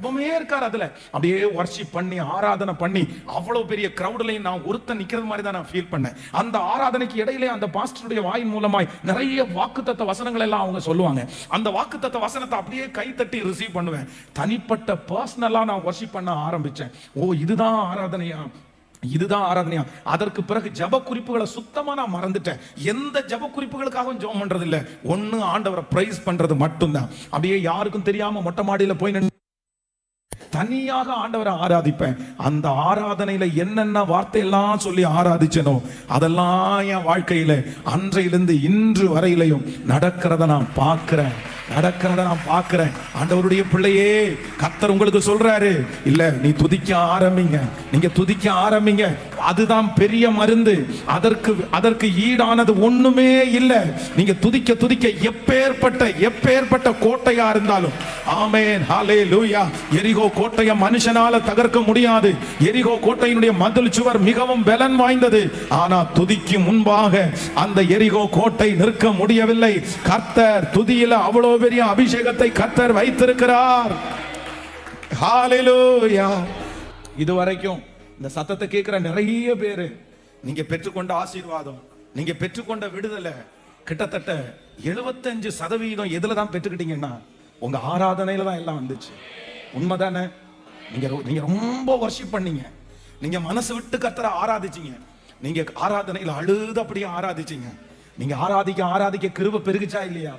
ஜபமே இருக்காரு அதுல. அப்படியே வர்ஷிப் பண்ணி ஆராதனை பண்ணி அவ்வளவு பெரிய கிரௌட்லயும் நான் ஒருத்தன் நிக்கிறது மாதிரி தான் நான் ஃபீல் பண்ணேன். அந்த ஆராதனைக்கு இடையிலே அந்த பாஸ்டருடைய வாயின் மூலமாய் நிறைய வாக்குத்தத்த வசனங்கள் எல்லாம் அவங்க சொல்லுவாங்க. அந்த வாக்குத்தத்த வசனத்தை அப்படியே கை தட்டி ரிசீவ் பண்ணுவேன். தனிப்பட்ட பர்சனலா நான் வர்ஷிப் பண்ண ஆரம்பிச்சேன். ஓ, இதுதான் ஆராதனையா, இதுதான் ஆராதனையா. அதற்கு பிறகு ஜப குறிப்புகளை சுத்தமா நான் மறந்துட்டேன். எந்த ஜப குறிப்புகளுக்காகவும் ஜெபம் பண்றது இல்ல, ஒண்ணு ஆண்டவரை பிரைஸ் பண்றது மட்டும்தான். அப்படியே யாருக்கும் தெரியாம மொட்டை மாடியில போய் தனியாக ஆண்டவரை ஆராதிப்பேன். அந்த ஆராதனையில என்னென்ன வார்த்தையெல்லாம் சொல்லி ஆராதிச்சனோ அதெல்லாம் என் வாழ்க்கையில அன்றையிலிருந்து இன்று வரையிலையும் நடக்கிறத நான் பார்க்கிறேன். ஆண்டவருடைய பிள்ளையே, கர்த்தர் உங்களுக்கு சொல்றாரு, இல்ல நீ துதிக்க ஆரம்பிங்க, நீங்க துதிக்க ஆரம்பிங்க. அதுதான் பெரிய மருந்து. அதற்கு ஈடானது ஒண்ணுமே இல்லை. நீங்க துதிக்க துதிக்க எப்பேற்பட்ட கோட்டையா இருந்தாலும், ஆமென், ஹல்லேலூயா. எரிகோ கோட்டையை மனுஷனால தகர்க்க முடியாது. எரிகோ கோட்டையினுடைய மதில் சுவர் மிகவும் பலன் வாய்ந்தது. ஆனா துதிக்கு முன்பாக அந்த எரிகோ கோட்டை நிற்க முடியவில்லை. கர்த்தர் துதியில அவ்வளவு பெரிய அபிஷேகத்தை கர்த்தர் வைத்திருக்கிறார். ஹல்லேலூயா. இதுவரைக்கும் இந்த சத்தத்தை கேட்கிற நிறைய பேரு, நீங்க பெற்றுக்கொண்ட ஆசீர்வாதம், நீங்க பெற்றுக்கொண்ட விடுதலை கிட்டத்தட்ட 75% எதுல தான் பெற்றுக்கிட்டீங்கன்னா உங்க ஆராதனையில தான் எல்லாம் வந்துச்சு. உண்மைதானே? நீங்க ரொம்ப வர்ஷிப் பண்ணீங்க, நீங்க மனசு விட்டு கர்த்தரை ஆராதிச்சீங்க, நீங்க ஆராதனையில அழுது அப்படியே ஆராதிச்சீங்க. நீங்க ஆராதிக்க கிருபை பெருகுச்சா இல்லையா?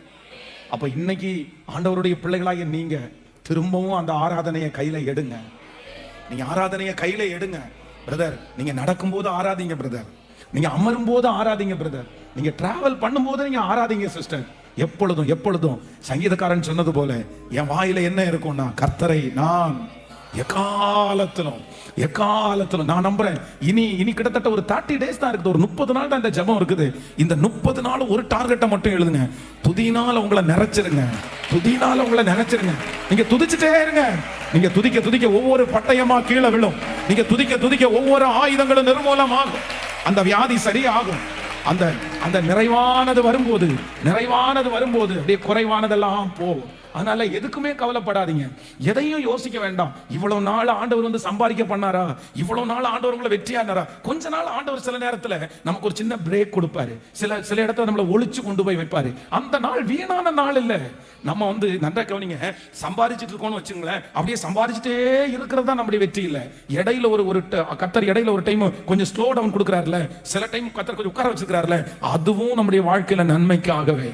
அப்ப இன்னைக்கு ஆண்டவருடைய பிள்ளைகளாகிய நீங்க திரும்பவும் அந்த ஆராதனையை கையில எடுங்க. நீங்க ஆராதனையை கையில எடுங்க பிரதர். நீங்க நடக்கும்போது ஆராதிங்க பிரதர், நீங்க அமரும் போது ஆராதிங்க பிரதர், நீங்க டிராவல் பண்ணும் போது நீங்க ஆராதிங்க சிஸ்டர். எப்பொழுதும் சங்கீதக்காரன் சொன்னது போல என் வாயில என்ன இருக்கும்னா, கர்த்தரை நான் எக்காலத்திலும் நான் நம்புறேன். இனி கிட்டத்தட்ட ஒரு 30 days தான் இருக்குது, ஒரு 30 நாள் தான் இந்த ஜெபம் இருக்குது. இந்த 30 நாள் ஒரு டார்கெட்டை மட்டும் எழுதுங்க. துதினால உங்களை நிறைச்சிருங்க. நீங்க துதிச்சுட்டே இருங்க. நீங்க துதிக்க ஒவ்வொரு பட்டயமா கீழே விழும். நீங்க துதிக்க ஒவ்வொரு ஆயுதங்களும் நிர்மூலமாகும். அந்த வியாதி சரியாகும். அந்த நிறைவானது வரும்போது அப்படியே குறைவானதெல்லாம் போகும். அதனால எதுக்குமே கவலைப்படாதீங்க, எதையும் யோசிக்க வேண்டாம். இவ்வளவு நாள் ஆண்டவர் வந்து சம்பாதிக்க பண்ணாரா, இவ்வளவு நாள் ஆண்டவர் உங்களை வெற்றியானாரா? கொஞ்ச நாள் ஆண்டவர் சில நேரத்துல நமக்கு ஒரு சின்ன பிரேக் கொடுப்பாரு, சில இடத்துல நம்மளை ஒளிச்சு கொண்டு போய் வைப்பாரு. அந்த நாள் வீணான நாள் இல்ல. நம்ம வந்து நன்றா கவனிங்க, சம்பாதிச்சுட்டு இருக்கோம்னு வச்சுங்களேன், அப்படியே சம்பாதிச்சுட்டே இருக்கிறது தான் நம்முடைய வெற்றி இல்ல. இடையில ஒரு கர்த்தர் இடையில ஒரு டைம் கொஞ்சம் ஸ்லோ டவுன் கொடுக்குறாருல, சில டைம் கர்த்தர் கொஞ்சம் உட்கார வச்சிருக்காருல, அதுவும் நம்முடைய வாழ்க்கையில நன்மைக்காகவே.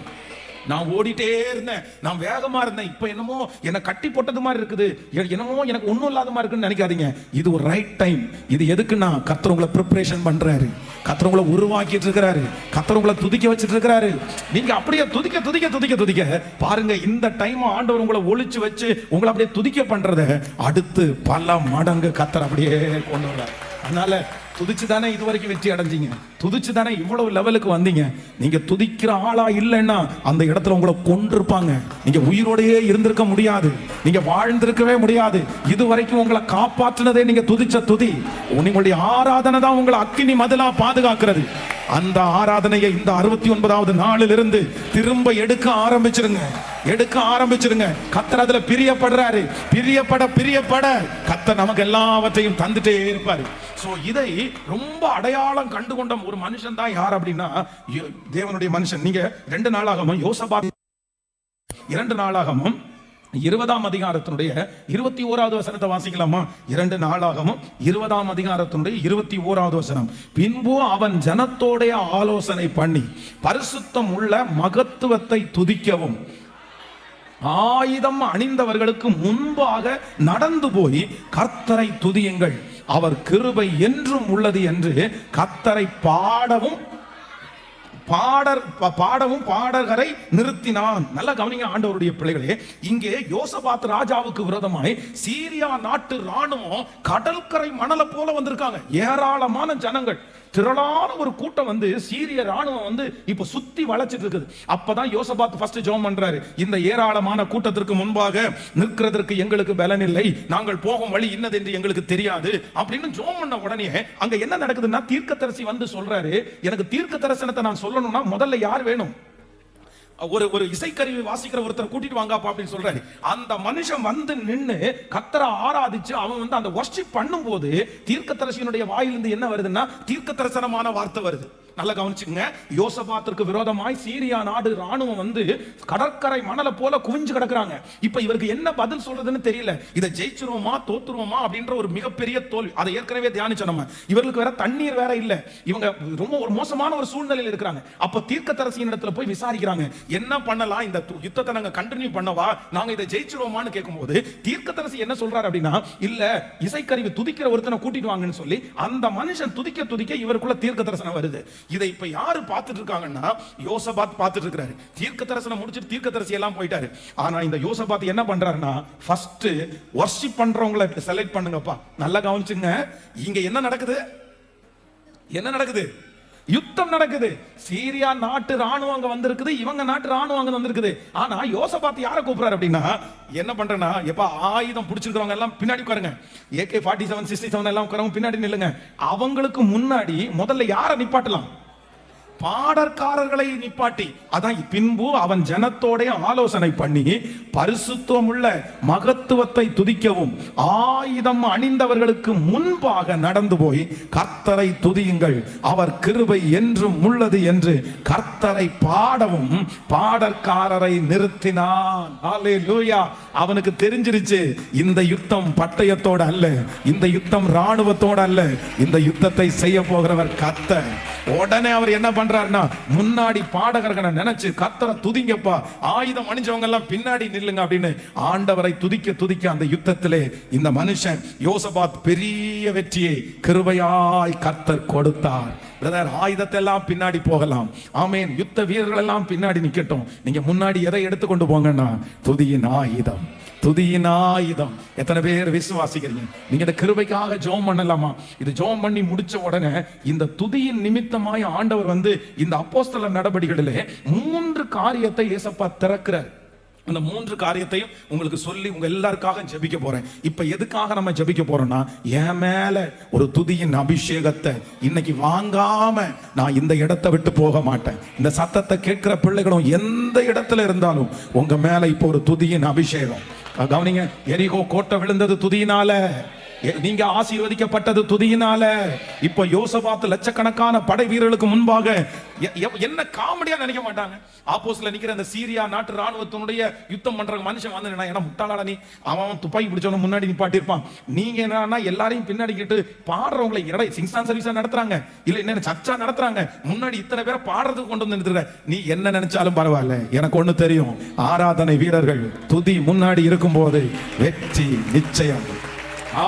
நான் ஓடிட்டே இருந்தேன், நான் வேகமா இருந்தேன், இப்ப என்னமோ என்ன கட்டி போட்டது மாதிரி இருக்குது, என்னமோ எனக்கு ஒண்ணும் இல்லாத மாதிரி இருக்குன்னு நினைக்காதீங்க. இது ஒரு ரைட் டைம். இது எதுக்குன்னா கர்த்தர் உங்களை ப்ரிப்பரேஷன் பண்றாரு, கர்த்தர் உங்களை உருவாக்கிட்டு இருக்கிறாரு, கர்த்தர் உங்களை துதிக்க வச்சிட்டு இருக்கிறாரு. நீங்க அப்படியே துதிக்க பாருங்க. இந்த டைம் ஆண்டவர் உங்களை ஒளிச்சு வச்சு உங்களை அப்படியே துதிக்க பண்றத அடுத்து பல மடங்கு கர்த்தர் அப்படியே கொண்டு வர்றாரு. அதனால துதிச்சு தானே இது வரைக்கும் வெற்றி அடைஞ்சீங்க, துதிச்சு தானே இவ்வளவு லெவலுக்கு வந்தீங்க. நீங்க துதிக்கிற ஆளா இல்லைன்னா அந்த இடத்துல உங்களை கொண்டிருப்பாங்க. நீங்க உயிரோடையே இருந்திருக்க முடியாது, நீங்க வாழ்ந்திருக்கவே முடியாது. இது வரைக்கும் உங்களை காப்பாற்றினதே நீங்க துதிச்ச துதி. உங்களுடைய ஆராதனை தான் உங்களை அக்கினி மதிலா பாதுகாக்கிறது. அந்த ஆராதனையை இந்த 69வது நாளிலிருந்து திரும்ப எடுக்க ஆரம்பிச்சிருங்க. கர்த்தர் அதுல பிரியப்படுறாரு. பிரியப்பட கர்த்தர் நமக்கு எல்லாவற்றையும் தந்துட்டே இருப்பாரு. சோ இதை ரொம்ப அடையாளம் கண்டுகொண்ட ஒரு மனுஷன் தான் யார் அப்படின்னா தேவனுடைய மனுஷன். நீங்க 2 நாளாகமும் யோசபாத் 2 நாளாகமும் 20ஆம் அதிகாரத்தினுடைய 21வது வசனத்தை வாசிக்கலாமா? 2 நாளாகமும் 20ஆம் அதிகாரத்தினுடைய 21வது வசனம். பின்பு அவன் ஜனத்தோடைய ஆலோசனை பண்ணி பரிசுத்தம் உள்ள மகத்துவத்தை துதிக்கவும் ஆயுதம் அணிந்தவர்களுக்கு முன்பாக நடந்து போய் கர்த்தரை துதியுங்கள், அவர் கிருபை என்றும் உள்ளது என்று கர்த்தரை பாடவும் பாடகரை நிறுத்தினான். நல்லா கவனிங்க ஆண்டவருடைய பிள்ளைகளே, இங்கே யோசபாத் ராஜாவுக்கு விரோதமாய் சீரியா நாட்டு ராணுவம் கடற்கரை மணலை போல வந்திருக்காங்க. ஏராளமான ஜனங்கள், திரளான ஒரு கூட்டம் வந்து சீரிய ராணுவம் வந்து இப்ப சுத்தி வளைச்சிட்டு இருக்குது. அப்பதான் யோசபாத் ஃபர்ஸ்ட் ஜெபம் பண்றாரு, இந்த ஏராளமான கூட்டத்திற்கு முன்பாக நிற்கிறதற்கு எங்களுக்கு பலன் இல்லை, நாங்கள் போகும் வழி இன்னது என்று எங்களுக்கு தெரியாது அப்படின்னு ஜெபம் பண்ண உடனே அங்க என்ன நடக்குதுன்னா தீர்க்கதரிசி வந்து சொல்றாரு, எனக்கு தீர்க்க தரிசனத்தை நான் சொல்லணும்னா முதல்ல யார் வேணும்? ஒரு இசைக்கருவி வாசிக்கிற ஒருத்தரை கூட்டிட்டு வாங்கப்பா அப்படின்னு சொல்றாரு. அந்த மனுஷன் வந்து நின்னு கர்த்தரை ஆராதிச்சு அவன் வந்து அந்த வொர்ஷிப் பண்ணும்போது தீர்க்கதரிசியினுடைய வாயிலிருந்து என்ன வருதுன்னா தீர்க்கதரிசனமான வார்த்தை வருது. நல்லா கவனிச்சுங்க. யோசபாத்திற்கு விரோதமாய் சீரியா நாடு ராணுவம் வந்து கடற்கரை மணலை போல குவிஞ்சு கிடக்குறாங்க. இப்ப இவருக்கு என்ன பதில் சொல்றதுன்னு தெரியல. இதை ஜெயிச்சிருவோமா தோத்துருவோமா அப்படின்ற ஒரு மிகப்பெரிய தோல்வி. அதை ஏற்கனவே தியானிச்சோம் நம்ம. இவர்களுக்கு வேற தண்ணீர் வேற இல்ல. இவங்க ரொம்ப ஒரு மோசமான ஒரு சூழ்நிலையில் இருக்கிறாங்க. அப்ப தீர்க்கதரிசியின் இடத்துல போய் விசாரிக்கிறாங்க, என்ன பண்ணலாம், இந்த யுத்தத்தை நாங்க கண்டினியூ பண்ணவா, நாங்க இதை ஜெயிச்சிருவோமான்னு கேட்கும்போது தீர்க்கதரிசி என்ன சொல்றாரு அப்படின்னா, இல்ல இசைக்கருவி துதிக்கிற ஒருத்தனை கூட்டிட்டு வாங்கன்னு சொல்லி அந்த மனுஷன் துதிக்க துதிக்க இவருக்குள்ள தீர்க்க தரிசனம் வருது. இதை இப்ப யாரு பார்த்துட்டு இருக்காங்கன்னா யோசபாத் பார்த்துட்டு இருக்காரு. தீர்க்க தரிசனம் முடிச்சிட்டு தீர்க்க தரிசி எல்லாம் போயிட்டாரு. ஆனா இந்த யோசபாத் என்ன பண்றாருன்னா, ஃபர்ஸ்ட் வொர்ஷிப் பண்றவங்களை செலக்ட் பண்ணுங்கப்பா. நல்லா கவனிச்சுங்க. இங்க என்ன நடக்குது? என்ன நடக்குது? யுத்தம் நடக்குது. சீரியா நாட்டு ராணுவம் அங்க வந்திருக்குது, இவங்க நாட்டு ராணுவம் அங்க வந்திருக்குது. ஆனா யோசபாத் யாரை கூப்பிடுறாரு அப்படின்னா, என்ன பண்றேன்னா, எப்ப ஆயுதம் பிடிச்சிருக்கிறவங்க எல்லாம் பின்னாடி உட்காருங்க, AK-47 67 எல்லாம் உட்காரவங்க பின்னாடி நில்லுங்க. அவங்களுக்கு முன்னாடி முதல்ல யாரை நிப்பாட்டலாம்? பாடற்காரர்களை நிப்பாட்டி, அதான் பின்பு அவன் ஜனத்தோட ஆலோசனை பண்ணி பரிசுத்தம் உள்ள மகத்துவத்தை துதிக்கவும் ஆயுதம் அணிந்தவர்களுக்கு முன்பாக நடந்து போய் கர்த்தரை துதியுங்கள், அவர் கிருபை என்றும் உள்ளது என்று கர்த்தரை பாடவும் பாடற்காரரை நிறுத்தினான். ஹல்லேலூயா. அவனுக்கு தெரிஞ்சிருச்சு, இந்த யுத்தம் பட்டயத்தோட அல்ல, இந்த யுத்தம் ராணுவத்தோட அல்ல, இந்த யுத்தத்தை செய்ய போகிறவர் கர்த்தர். உடனே அவர் என்ன பண்றாருன்னா, முன்னாடி பாடகர்களை நினைச்சு கர்த்தரை துதிங்கப்பா, ஆயுதம் அணிஞ்சவங்க எல்லாம் பின்னாடி நில்லுங்க அப்படின்னு ஆண்டவரை துதிக்க துதிக்க அந்த யுத்தத்திலே இந்த மனுஷன் யோசபாத் பெரிய வெற்றியை கிருபையாய் கர்த்தர் கொடுத்தார். பிரதர், ஆயுதத்தை எல்லாம் பின்னாடி போகலாம், ஆமேன். யுத்த வீரர்கள் எல்லாம் பின்னாடி நிக்கட்டும். நீங்க முன்னாடி எதை எடுத்துக்கொண்டு போங்கன்னா, துதியின் ஆயுதம், துதியின் ஆயுதம். எத்தனை பேர் விசுவாசிக்கிறீங்க? நீங்க இந்த கிருபைக்காக ஜெபம் பண்ணலாமா? இது ஜெபம் பண்ணி முடிச்ச உடனே இந்த துதியின் நிமித்தமாய் ஆண்டவர் வந்து இந்த அப்போஸ்தலர் நடபடிகளிலே 3 காரியத்தை இயேசப்பா திறக்கிறார். அந்த 3 காரியத்தையும் உங்களுக்கு சொல்லி உங்க எல்லாருக்காக ஜெபிக்க போறேன். இப்ப எதுக்காக நம்ம ஜெபிக்க போறோம்னா, என் மேல ஒரு துதியின் அபிஷேகத்தை இன்னைக்கு வாங்காம நான் இந்த இடத்தை விட்டு போக மாட்டேன். இந்த சத்தத்தை கேட்கிற பிள்ளைகளும் எந்த இடத்துல இருந்தாலும் உங்க மேல இப்போ ஒரு துதியின் அபிஷேகம். கவனிங்க, எரிகோ கோட்டை விழுந்தது துதியினால, நீங்க ஆசீர்வதிக்கப்பட்டது துதியினால. இப்ப யோசபாத் லட்சக்கணக்கான படை வீரர்களுக்கு முன்பாக என்ன காமெடியா நினைக்க மாட்டாங்க. ஆப்போசிட்ல நிக்கிற அந்த சீரியா நாட்டு ராணுவத்தினுடைய யுத்தம் பண்ற மனுஷன் வந்து என்ன முட்டாளாடா நீ, அவன் துப்பாக்கி பிடிச்சவன முன்னாடி நிப்பாட்டிருப்பான். நீங்க என்னன்னா எல்லாரையும் பின்னாடி கேட்டு பாடுறவங்களை இடை சிங்சான் சர்வீஸா நடத்துறாங்க, இல்ல என்ன சர்ச்சா நடத்துறாங்க, முன்னாடி இத்தனை பேரை பாடுறதுக்கு கொண்டு வந்து நிறுத்துற. நீ என்ன நினைச்சாலும் பரவாயில்ல, எனக்கு ஒண்ணு தெரியும், ஆராதனை வீரர்கள் துதி முன்னாடி இருக்கும் போது வெற்றி நிச்சயம்.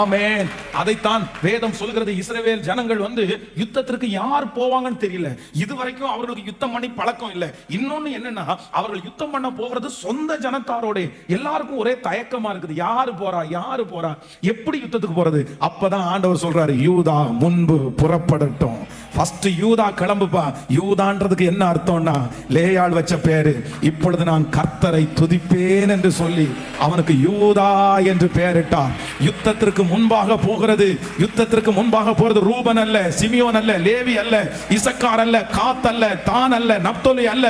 ஆமென். அதைத்தான் வேதம் சொல்கிறது. இஸ்ரவேல் ஜனங்கள் வந்து யுத்தத்திற்கு யார் போவாங்கன்னு தெரியல. இதுவரைக்கும் அவர்களுக்கு யுத்தம் பண்ணி பழக்கம் இல்ல. இன்னொன்னு என்னன்னா, அவர்கள் யுத்தம் பண்ண போகிறது சொந்த ஜனத்தாரோட. எல்லாருக்கும் ஒரே தயக்கமா இருக்குது, யாரு போறா யாரு போறா, எப்படி யுத்தத்துக்கு போறது. அப்பதான் ஆண்டவர் சொல்றாரு, யூதா முன்பு புறப்படட்டும். ஃபர்ஸ்ட் யூதா கிளம்புப்பா. யூதான்றதுக்கு என்ன அர்த்தம்னா, லேயாள் வச்ச பேரு. இப்பொழுது நான் கர்த்தரை துதிப்பேன் என்று சொல்லி அவனுக்கு யூதா என்று பெயரிட்டார். யுத்தத்திற்கு முன்பாக போகிறது, யுத்தத்திற்கு முன்பாக போறது ரூபன் அல்ல, சிமியோன் அல்ல, லேவி அல்ல, இசக்கார் அல்ல, காத் அல்ல, தான் அல்ல, நப்தோலி அல்ல.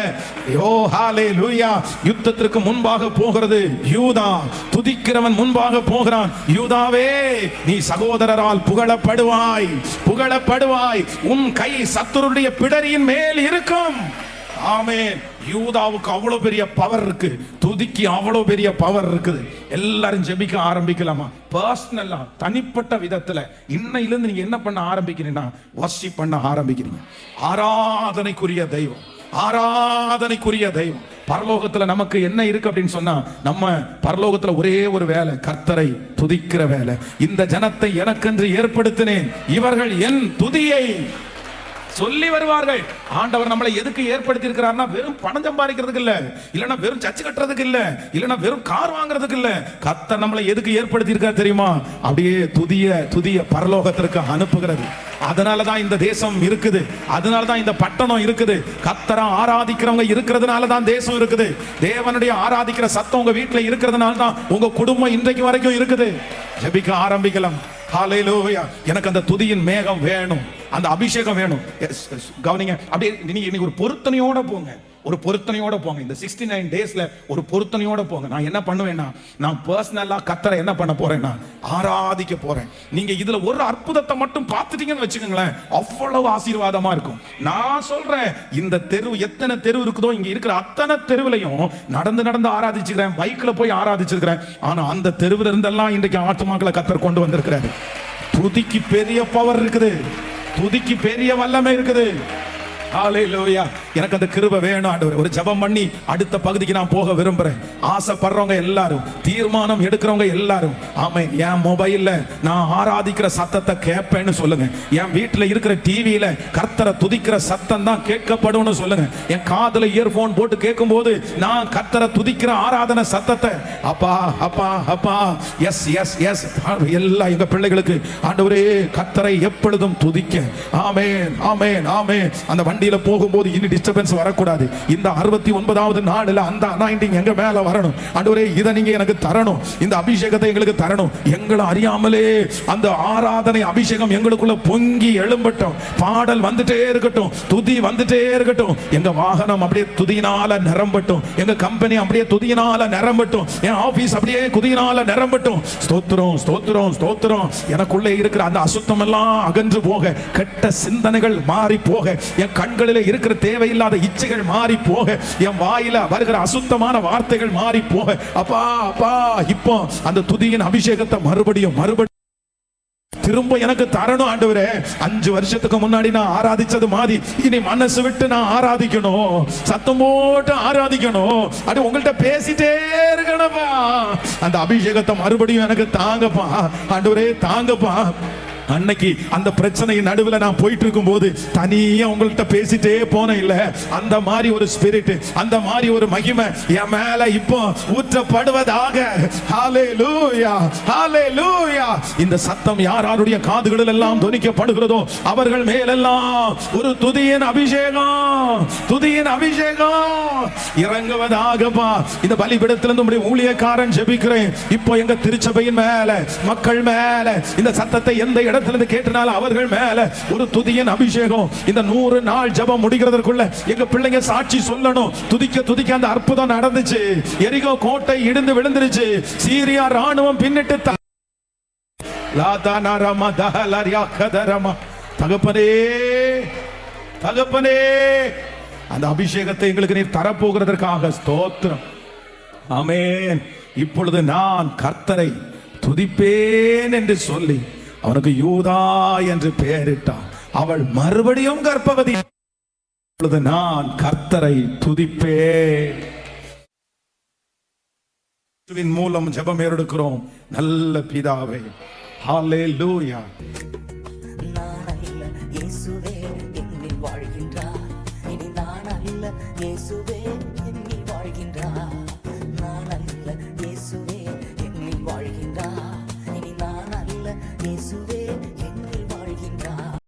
ஓ ஹalleluya. யுத்தத்திற்கு முன்பாக போகிறது யூதா. துதிக்கிறவன் முன்பாக போகிறான். யூதாவே, நீ சகோதரரால் புகழப்படுவாய், புகழப்படுவாய். உன் கை சத்துருடைய பிடரியின் மேல் இருக்கும். ஆமென். யூதாவுக்கு அவ்வளவு பெரிய பவர் இருக்கு, துதிக்கு அவ்வளவு பெரிய பவர் இருக்குது. எல்லாரும் ஜெபிக்க ஆரம்பிக்கலாமா? பர்சனலா, தனிப்பட்ட விதத்துல இன்னையிலிருந்து நீங்க என்ன பண்ண ஆரம்பிக்கிறீங்கன்னா, வர்ஷிப் பண்ண ஆரம்பிக்கிறீங்க. ஆராதனைக்குரிய தெய்வம், ஆராதனைக்குரிய தெய்வம். பரலோகத்துல நமக்கு என்ன இருக்கு அப்படின்னு சொன்னா, நம்ம பரலோகத்துல ஒரே ஒரு வேலை, கர்த்தரை துதிக்கிற வேலை. இந்த ஜனத்தை எனக்கென்று ஏற்படுத்தினேன், இவர்கள் என் துதியை சொல்லி வருவார்கள். ஆண்டவர் நம்மளை எதுக்கு ஏற்படுத்தி இருக்கிறார்னா, வெறும் பணம் சம்பாதிக்கிறதுக்கு இல்ல, இல்லனா வெறும் சர்ச்சு கட்டுறதுக்கு இல்ல, இல்லனா வெறும் கார் வாங்குறதுக்கு இல்ல. கர்த்தர் நம்மளை எதுக்கு ஏற்படுத்தி இருக்கார் தெரியுமா? அப்படியே துதிய பரலோகத்திற்கு அனுப்புகிறது. அதனாலதான் இந்த தேசம் இருக்குது, அதனாலதான் இந்த பட்டணம் இருக்குது. கர்த்தரை ஆராதிக்கிறவங்க இருக்கிறதுனால தான் தேசம் இருக்குது. தேவனுடைய ஆராதிக்கிற சத்தம் உங்க வீட்டுல இருக்கிறதுனால தான் உங்க குடும்பம் இன்றைக்கு வரைக்கும் இருக்குது. ஜெபிக்க ஆரம்பிக்கலாம். ஹalleluya. எனக்கு அந்த துதியின் மேகம் வேணும், அந்த அபிஷேகம் வேணும். கவனிங்க, அப்படியே நீங்க இன்னைக்கு ஒரு பொருத்தனையோட போங்க. ஒரு பொருத்தனையோட போங்க. இந்த 69 டேஸ்ல ஒரு பொருத்தனையோட போங்க. நான் என்ன பண்ணுவேன்னா, நான் பர்சனலா கர்த்தரை என்ன பண்ண போறேன்னா ஆராதிக்க போறேன். நீங்க இதுல ஒரு அற்புதத்தை மட்டும் பார்த்துட்டீங்கன்னு வச்சுக்கோங்களேன், அவ்வளவு ஆசீர்வாதமா இருக்கும். நான் சொல்றேன், இந்த தெரு எத்தனை தெரு இருக்குதோ இங்க இருக்கிற அத்தனை தெருவிலையும் நடந்து நடந்து ஆராதிச்சுக்கிறேன், பைக்ல போய் ஆராதிச்சிருக்கிறேன். ஆனா அந்த தெருவில் இருந்தெல்லாம் இன்றைக்கு ஆத்துமாக்களை கர்த்தர் கொண்டு வந்திருக்கிறாரு. துதிக்கு பெரிய பவர் இருக்குது, துதிக்கு பெரிய வல்லமை இருக்குது. ஹல்லேலூயா. எனக்கு அந்த கிருபை வேணும் ஆண்டவரே. ஒரு ஜெபம் பண்ணி அடுத்த பகுதிக்கு நான் போக விரும்புறேன். ஆசைப்படுறவங்க எல்லாரும், தீர்மானம் எடுக்கிறவங்க எல்லாரும், ஆமென், என் மொபைல்ல நான் ஆராதிக்கிற சத்தத்தை கேட்பேன்னு சொல்லுங்க. என் வீட்டுல இருக்கிற டிவியில கர்த்தரை துதிக்கிற சத்தம் தான் கேட்கப்படும்னு சொல்லுங்க. என் காதுல இயர்போன் போட்டு கேட்கும் போது நான் கர்த்தரை துதிக்கிற ஆராதனை சத்தத்தை, அப்பா அப்பா அப்பா, எஸ் எஸ் எஸ், எல்லா எங்க பிள்ளைகளுக்கு ஆண்டவரே கர்த்தரை எப்பொழுதும் துதிக்க. ஆமென் ஆமென் ஆமென். அந்த வண்டியில போகும்போது இனி டிஸ்டர்பன்ஸ் வரக்கூடாது. இந்த 69வது நாளில் அந்த அனாயிண்டிங் எங்க மேல வரணும். ஆண்டவரே இதை நீங்க எனக்கு தரணும், இந்த அபிஷேகத்தை எங்களுக்கு தரணும். எங்களை அறியாமலே அந்த ஆராதனை அபிஷேகம் எங்களுக்குள்ள பொங்கி எழும்பட்டும். பாடல் வந்துட்டே இருக்கட்டும், துதி வந்துட்டே இருக்கட்டும். எங்க வாகனம் அப்படியே துதியினால நிரம்பட்டும், எங்க கம்பெனி அப்படியே துதியினால நிரம்பட்டும், என் ஆபீஸ் அப்படியே துதியினால நிரம்பட்டும். ஸ்தோத்திரம் ஸ்தோத்திரம் ஸ்தோத்திரம். எனக்குள்ளே இருக்கிற அந்த அசுத்தம் எல்லாம் அகன்று போக, கெட்ட சிந்தனைகள் மாறி போக, என் கண்களில் இருக்கிற தேவையில்லாத இச்சைகள் மாறி போக, என் வாயில வருகிற அசுத்தமான வார்த்தைகள் மாறி போக, அப்பா அப்பா இப்போ அந்த துதியின் அபிஷேகத்தை மறுபடியும் திரும்ப எனக்கு தரணும் ஆண்டவரே. 5 வருஷத்துக்கு முன்னாடி நான் ஆராதிச்சது மாதிரி இனி மனசு விட்டு நான் ஆராதிக்கணும், சத்தம் போட்டு ஆராதிக்கணும், அது உங்கள்கிட்ட பேசிட்டே இருக்கணும்ப்பா. அந்த அபிஷேகத்தை மறுபடியும் எனக்கு தாங்கப்பா ஆண்டவரே, தாங்கப்பா. அன்னைக்கு அந்த பிரச்சனையின் நடுவில் நான் போயிட்டு இருக்கும் போது தனியா உங்கள்கிட்ட பேசிட்டே போன இல்ல, அந்த மாதிரி ஒரு ஸ்பிரிட், அந்த மாதிரி ஒரு மகிமை என் மேல இப்போ ஊற்றப்படுவதாக. ஹல்லேலூயா ஹல்லேலூயா. இந்த சத்தம் யாருடைய காதுகளில் எல்லாம் துணிக்கப்படுகிறதோ அவர்கள் மேலெல்லாம் ஒரு துதியின் அபிஷேகம், துதியின் அபிஷேகம் இறங்குவதாகப்பா. இந்த பலிபீடத்திலிருந்து உம்முடைய ஊழியக்காரன் ஜெபிக்கிறேன். இப்போ எங்க திருச்சபையின் மேல, மக்கள் மேல இந்த சத்தத்தை எந்த இடத்துல கேட்டனால அவர்கள் மேல ஒரு துதியின் அபிஷேகம். இந்த 100 நாள் ஜெபம் முடிகிறதற்குள்ள எங்க பிள்ளைங்க சாட்சி சொல்லணும். துதிக்க துதிக்க அந்த அற்புதம் நடந்துச்சு. எரிகோ கோட்டை இடிந்து விழுந்துருச்சு. சீரியா ராணுவம் பின்னிட்டு தகப்பனே தகப்பனே, அந்த அபிஷேகத்தை எங்களுக்கு நீர் தரப்போகிறதற்காக ஸ்தோத்திரம். ஆமென். இப்பொழுது நான் கர்த்தரை துதிப்பேன் என்று சொல்லி அவனுக்கு யூதா என்று பெயரிட்டான். அவள் மறுபடியும் கர்ப்பவதி. இப்பொழுது நான் கர்த்தரை துதிப்பேன். மூலம் ஜெபம் ஏறெடுக்கிறோம். நல்ல பிதாவே, ஹல்லேலூயா. நான் அல்ல இயேசுவே என்னில் வாழ்கின்றார், இனி நான் அல்ல இயேசுவே